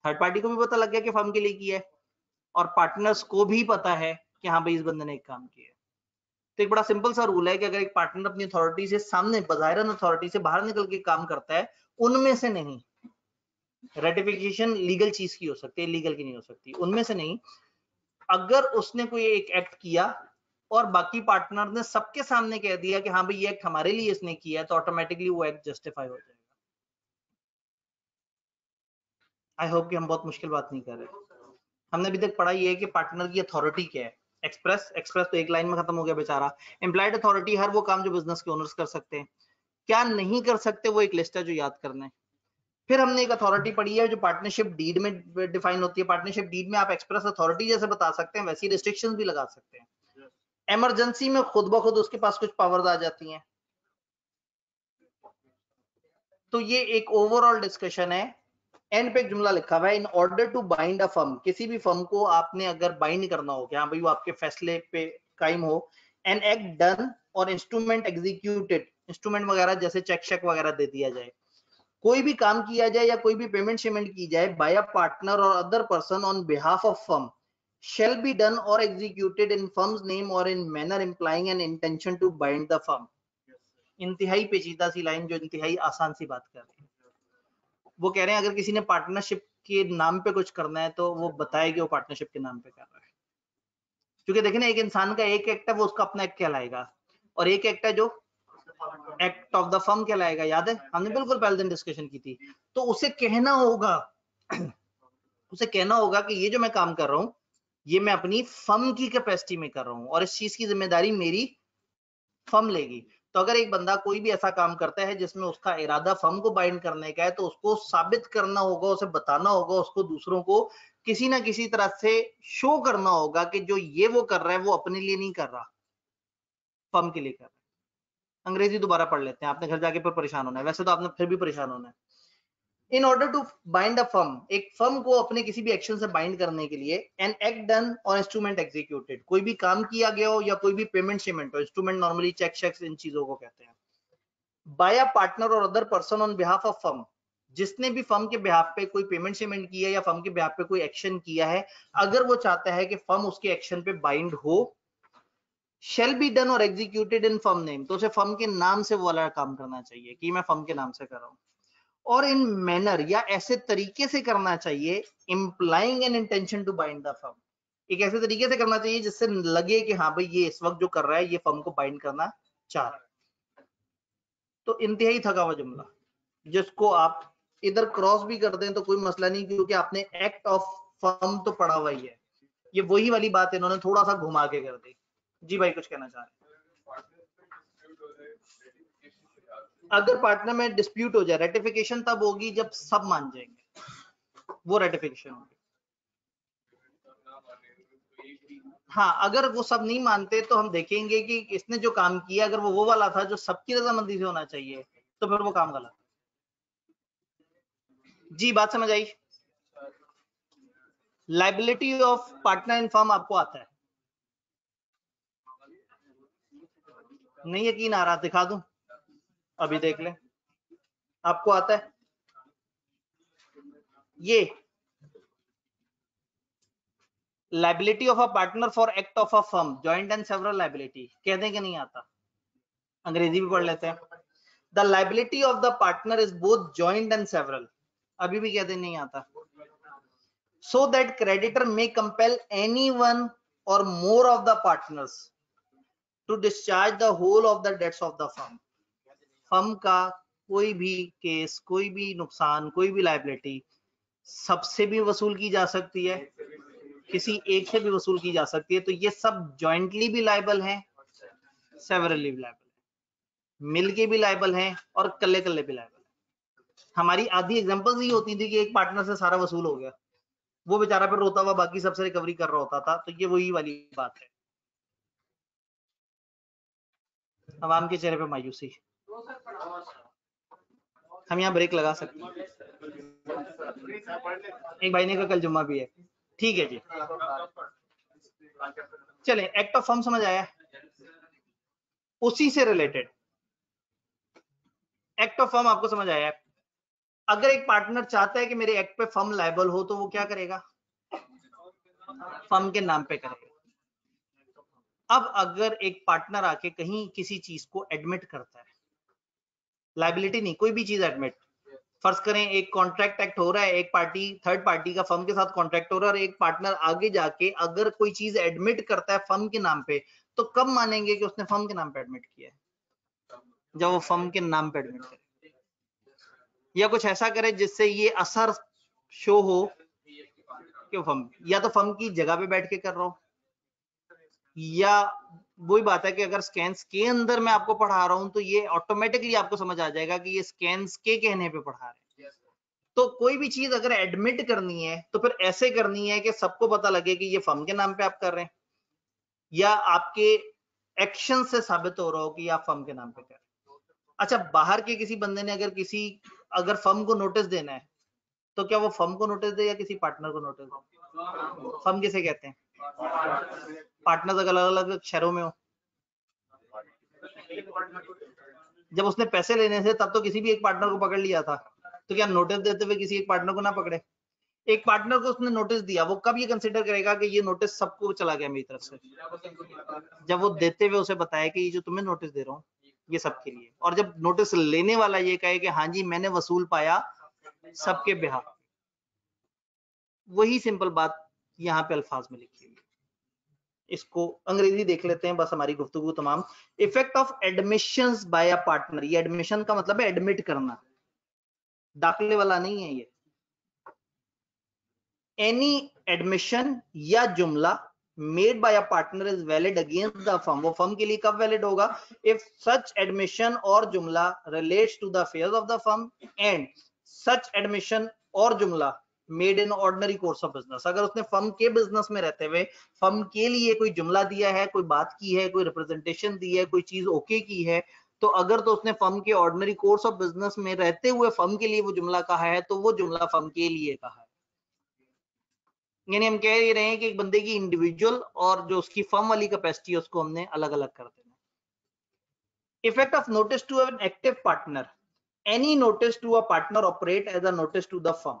थर्ड पार्टी को भी पता लग गया कि फर्म के लिए किया है और पार्टनर्स को भी पता है कि हाँ भाई इस बंदे ने एक काम किया है। तो एक बड़ा सिंपल सा रूल है कि अगर एक पार्टनर अपनी अथॉरिटी से सामने बजाहिरन अथॉरिटी से बाहर निकल के काम करता है, उनमें से नहीं, रेटिफिकेशन लीगल चीज की हो सकती है, लीगल की नहीं हो सकती, उनमें से नहीं, अगर उसने कोई एक एक्ट किया और बाकी पार्टनर ने सबके सामने कह दिया कि हाँ भाई ये एक्ट हमारे लिए इसने किया है, तो ऑटोमेटिकली वो एक्ट जस्टिफाई हो जाएगा। आई होप कि हम बहुत मुश्किल बात नहीं कर रहे। हमने अभी तक पढ़ा ये है कि पार्टनर की अथॉरिटी क्या है। एक्सप्रेस तो एक लाइन में खत्म हो गया बेचारा। एम्प्लॉयड अथॉरिटी हर वो काम जो बिजनेस के ओनर्स कर सकते हैं। क्या नहीं कर सकते वो एक लिस्ट है जो याद करना है। फिर हमने एक अथॉरिटी पढ़ी है जो पार्टनरशिप डीड में डिफाइन होती है। पार्टनरशिप डीड में आप एक्सप्रेस अथॉरिटी जैसे बता सकते हैं, वैसी रिस्ट्रिक्शंस भी लगा सकते हैं। इमरजेंसी में खुद ब खुद उसके पास कुछ पावर्स आ जाती हैं। तो ये एक ओवरऑल डिस्कशन है। एंड पे एक जुमला लिखा हुआ है, in order to bind a firm, किसी भी फर्म को आपने अगर बाइंड करना हो कि हाँ भाई वो आपके फैसले पे कायम हो, एन एक्ट डन और इंस्ट्रूमेंट एग्जीक्यूटेड, इंस्ट्रूमेंट वगैरह जैसे चेक शेक वगैरह दे दिया जाए, कोई भी काम किया जाए या कोई भी पेमेंट शेमेंट की जाए बाय अ पार्टनर और other person on behalf of firm shall be done or executed in firm's name or in manner implying an intention to bind the firm। इंतहाई पेचीदा सी लाइन जो इंतहाई आसान सी बात कर रही है। वो कह रहे हैं अगर किसी ने पार्टनरशिप के नाम पे कुछ करना है तो वो बताए कि वो पार्टनरशिप के नाम पे कर रहा है। क्योंकि देखिए ना, एक इंसान का एक एक्ट है वो उसका अपना एक्ट कहलाएगा, और एक एक्ट है जो एक्ट ऑफ द फर्म कहलाएगा। याद है हमने बिल्कुल पहले दिन डिस्कशन की थी। तो उसे कहना होगा उसे कहना होगा कि ये जो मैं काम कर रहा हूं ये मैं अपनी फर्म की कैपेसिटी में कर रहा हूं और इस चीज की जिम्मेदारी मेरी फर्म लेगी। तो अगर एक बंदा कोई भी ऐसा काम करता है जिसमें उसका इरादा फर्म को बाइंड करने का है तो उसको साबित करना होगा, उसे बताना होगा, उसको दूसरों को किसी ना किसी तरह से शो करना होगा कि जो ये वो कर रहा है वो अपने लिए नहीं कर रहा, फर्म के लिए कर रहा है। अंग्रेजी दोबारा पढ़ लेते हैं, आपने घर जाके फिर परेशान होना है, वैसे तो आपने फिर भी परेशान होना है। In order to bind a firm, एक फर्म को अपने किसी भी एक्शन से बाइंड करने के लिए, एन एक्ट डन और इंस्ट्रूमेंट एग्जीक्यूटेड, कोई भी काम किया गया हो या कोई भी पेमेंट शेमेंट हो, इंस्ट्रूमेंट नॉर्मली चेक शेक्स इन चीजों को कहते हैं, बाय अ पार्टनर और other person on behalf of firm, जिसने भी फर्म के बिहाफ पे कोई पेमेंट शेमेंट किया या फर्म के बिहाफ पे कोई एक्शन किया है, अगर वो चाहता है कि फर्म उसके एक्शन पे बाइंड हो, शेल बी डन और एग्जीक्यूटेड इन फर्म नेम, तो उसे फर्म के नाम से वो वाला काम करना चाहिए कि मैं फर्म के नाम से कर रहा हूं, और इन मैनर या ऐसे तरीके से करना चाहिए implying an intention to bind the firm, एक ऐसे तरीके से करना चाहिए जिससे लगे कि हाँ भाई ये इस वक्त जो कर रहा है ये फर्म को बाइंड करना चाह रहा है। तो इंतहाई थका हुआ जुमला जिसको आप इधर क्रॉस भी कर दें तो कोई मसला नहीं, क्योंकि आपने एक्ट ऑफ फर्म तो पढ़ा हुआ ही है। ये वही वाली बात इन्होंने थोड़ा सा घुमा के कर दी। जी भाई कुछ कहना चाह रहे हैं? अगर पार्टनर में डिस्प्यूट हो जाए, रेटिफिकेशन तब होगी जब सब मान जाएंगे, वो रेटिफिकेशन होगी। हाँ, अगर वो सब नहीं मानते तो हम देखेंगे कि इसने जो काम किया अगर वो वाला था जो सबकी रजामंदी से होना चाहिए तो फिर वो काम गलत। जी बात समझ आई? Liability of partner in firm आपको आता है? नहीं यकीन आ रहा, दिखा दूं? अभी देख ले, आपको आता है ये liability of a partner for act of a firm, joint and several liability, कह दें कि नहीं आता? अंग्रेजी भी पढ़ लेते हैं। The liability of the partner is both joint and several, अभी भी कह दें नहीं आता। So that creditor may compel any one or more of the partners to discharge the whole of the debts of the firm। Firm का कोई भी केस, कोई भी नुकसान, कोई भी लाइबिलिटी सबसे भी वसूल की जा सकती है, किसी एक से भी वसूल की जा सकती है। तो ये सब जॉइंटली भी लाइबल हैं, सेवरली भी लाइबल है, मिलके भी लाइबल हैं और कल्ले कल्ले भी लाइबल है। हमारी आधी एग्जांपल्स ही होती थी कि एक पार्टनर से सारा वसूल हो गया, वो बेचारा फिर रोता हुआ बाकी सबसे रिकवरी कर रहा होता था। तो ये वही वाली बात है। अवाम के चेहरे पे मायूसी। हम यहाँ ब्रेक लगा सकते हैं, एक भाई ने कहा कल जुम्मा भी है, ठीक है जी। चले, एक्ट ऑफ फर्म समझ आया? उसी से रिलेटेड एक्ट ऑफ फर्म आपको समझ आया? अगर एक पार्टनर चाहता है कि मेरे एक्ट पे फर्म लायबल हो तो वो क्या करेगा? फर्म के नाम पे करेगा। अब अगर एक पार्टनर आके कहीं किसी चीज को एडमिट करता है, लायबिलिटी नहीं, कोई भी चीज एडमिट, फर्ज करें एक कॉन्ट्रैक्ट एक्ट हो रहा है, एक पार्टी थर्ड पार्टी का फर्म के साथ कॉन्ट्रैक्ट हो रहा है और एक पार्टनर आगे जाके अगर कोई चीज एडमिट करता है फर्म के नाम पे, तो कब मानेंगे कि उसने फर्म के नाम पे एडमिट किया है? जब वो फर्म के नाम पे एडमिट करे या कुछ ऐसा करे जिससे ये असर शो हो क्यों फर्म, या तो फर्म की जगह पे बैठ के कर रहा हूं, या वही बात है कि अगर स्कैन्स के अंदर मैं आपको पढ़ा रहा हूं तो ये ऑटोमेटिकली आपको समझ आ जाएगा कि ये स्कैन्स के कहने पे पढ़ा रहे हैं। तो कोई भी चीज अगर एडमिट करनी है तो फिर ऐसे करनी है कि सबको पता लगे कि ये फर्म के नाम पे आप कर रहे हैं, या आपके एक्शन से साबित हो रहा हो कि आप फर्म के नाम पे कर रहे हैं। अच्छा, बाहर के किसी बंदे ने अगर फर्म को नोटिस देना है तो क्या वो फर्म को नोटिस दे या किसी पार्टनर को नोटिस दे? फर्म किसे कहते हैं? पार्टनर्स अगर अलग अलग शहरों में हो, जब उसने पैसे लेने थे तब तो किसी भी एक पार्टनर को पकड़ लिया था, तो क्या नोटिस देते हुए किसी एक पार्टनर को ना पकड़े? एक पार्टनर को उसने नोटिस दिया, वो कब ये कंसिडर करेगा कि ये नोटिस सबको चला गया मेरी तरफ से? जब वो देते हुए उसे बताया कि ये जो तुम्हें नोटिस दे रहा हूँ ये सबके लिए, और जब नोटिस लेने वाला ये कहे कि हाँ जी मैंने वसूल पाया सबके बिहाफ। वही सिंपल बात यहाँ पे अल्फाज में लिखी हुई है। इसको अंग्रेजी देख लेते हैं बस हमारी गुफ्तगू तमाम। Effect of admissions by a partner, ये एडमिशन का मतलब है एडमिट करना, दाखिले वाला नहीं है ये। एनी एडमिशन या जुमला made by a partner is valid against the firm, वो फर्म के लिए कब वैलिड होगा? इफ सच एडमिशन और जुमला relates to the affairs of the firm and such admission और जुमला made in ordinary course of business. अगर उसने फर्म के बिजनेस में रहते हुए फर्म के लिए कोई जुमला दिया है, कोई बात की है, कोई रिप्रेजेंटेशन दी है, कोई चीज ओके की है, तो अगर तो उसने फर्म के ऑर्डिनरी कोर्स ऑफ बिजनेस में रहते हुए फर्म के लिए वो जुमला कहा है तो वो जुमला फर्म के लिए कहा है। यानी हम कह रहे हैं कि एक बंदे की इंडिविजुअल और जो उसकी फर्म वाली कैपेसिटी है उसको हमने अलग अलग कर देना। Effect of notice to an active partner, any notice to a partner operate as a notice to the firm.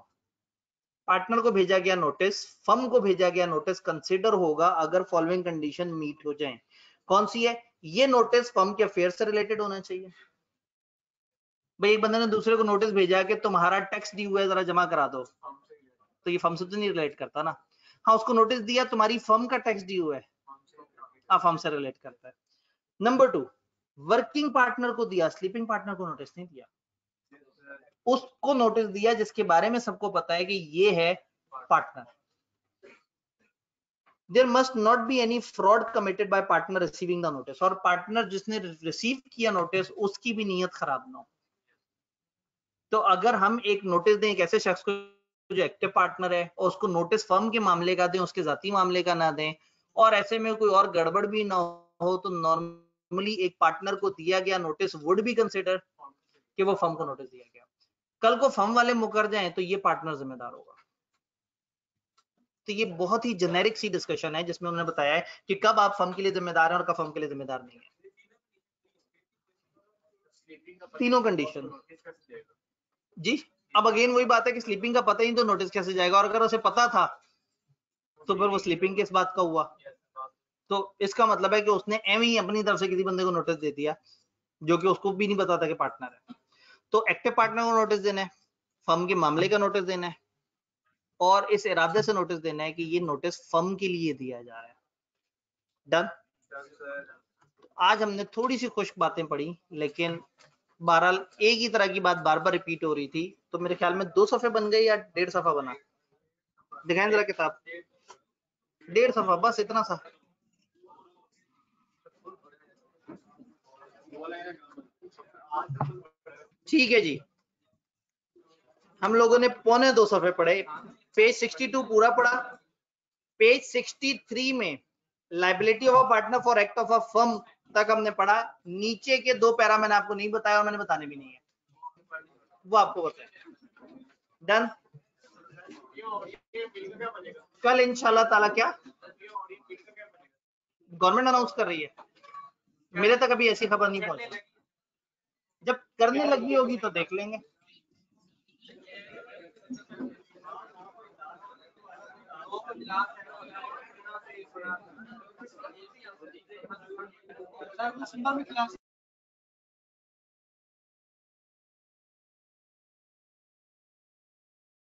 Partner को भेजा गया नोटिस, फर्म को भेजा गया नोटिस कंसिडर होगा अगर फॉलोइंग कंडीशन मीट हो जाए। कौन सी है? ये नोटिस फर्म के अफेयर से रिलेटेड होना चाहिए। भाई एक बंदे ने दूसरे को नोटिस भेजा कि तुम्हारा टैक्स ड्यू है जरा जमा करा दो, तो ये फर्म से तो नहीं रिलेट करता ना। हाँ, उसको नोटिस दिया तुम्हारी फर्म का टैक्स ड्यू है, आप फर्म से रिलेट करता है। नंबर 2, वर्किंग पार्टनर को दिया, स्लीपिंग पार्टनर को नोटिस नहीं दिया, उसको नोटिस दिया जिसके बारे में सबको पता है कि ये है partner. There must not be any fraud committed by partner receiving the notice, और पार्टनर जिसने रिसीव किया नोटिस उसकी भी नीयत खराब ना हो। तो अगर हम एक नोटिस दें एक ऐसे शख्स को जो एक्टिव पार्टनर है और उसको नोटिस फर्म के मामले का दें, उसके जाती मामले का ना दें, और ऐसे में कोई और गड़बड़ भी ना हो, तो नॉर्मली एक पार्टनर को दिया गया नोटिस वुड बी कंसिडर कि वो फर्म को नोटिस दिया गया। कल को फर्म वाले मुकर जाएं तो ये पार्टनर जिम्मेदार होगा। तो ये बहुत ही जेनेरिक सी डिस्कशन है जिसमें उन्होंने बताया है कि कब आप फर्म के लिए जिम्मेदार हैं और कब फर्म के लिए जिम्मेदार नहीं है। तीनों कंडीशन जी। अब अगेन वही बात है कि स्लीपिंग का पता ही तो नोटिस कैसे जाएगा, और अगर उसे पता था तो फिर वो स्लीपिंग किस बात का हुआ? तो इसका मतलब है कि उसने एम ही अपनी तरफ से किसी बंदे को नोटिस दे दिया जो कि उसको भी नहीं पता था कि पार्टनर है। तो एक्टिव पार्टनर को नोटिस देना है, फर्म के मामले का नोटिस देना है, और इस इरादे से नोटिस देना है कि ये नोटिस फर्म के लिए दिया जा रहा है। डन। आज हमने थोड़ी सी खुश्क बातें पढ़ी, लेकिन बहरहाल एक ही तरह की बात बार बार रिपीट हो रही थी, तो मेरे ख्याल में 2 सफ़े बन गए या 1.5 सफ़ा बना? दिखाएं जरा किताब। 1.5 सफ़ा, बस इतना सा। ठीक है जी, हम लोगों ने 2.25 सफ़े पढ़े। पेज 62 पूरा पढ़ा। पेज 63 में liability of a partner for act of a firm तक हमने पढ़ा। नीचे के 2 पैरा मैंने आपको नहीं बताया और मैंने बताने भी नहीं है, वो आपको बताया। डन। कल इंशाल्लाह ताला क्या गवर्नमेंट अनाउंस कर रही है, मेरे तक अभी ऐसी खबर नहीं पहुंची, जब करने लगी होगी तो देख लेंगे।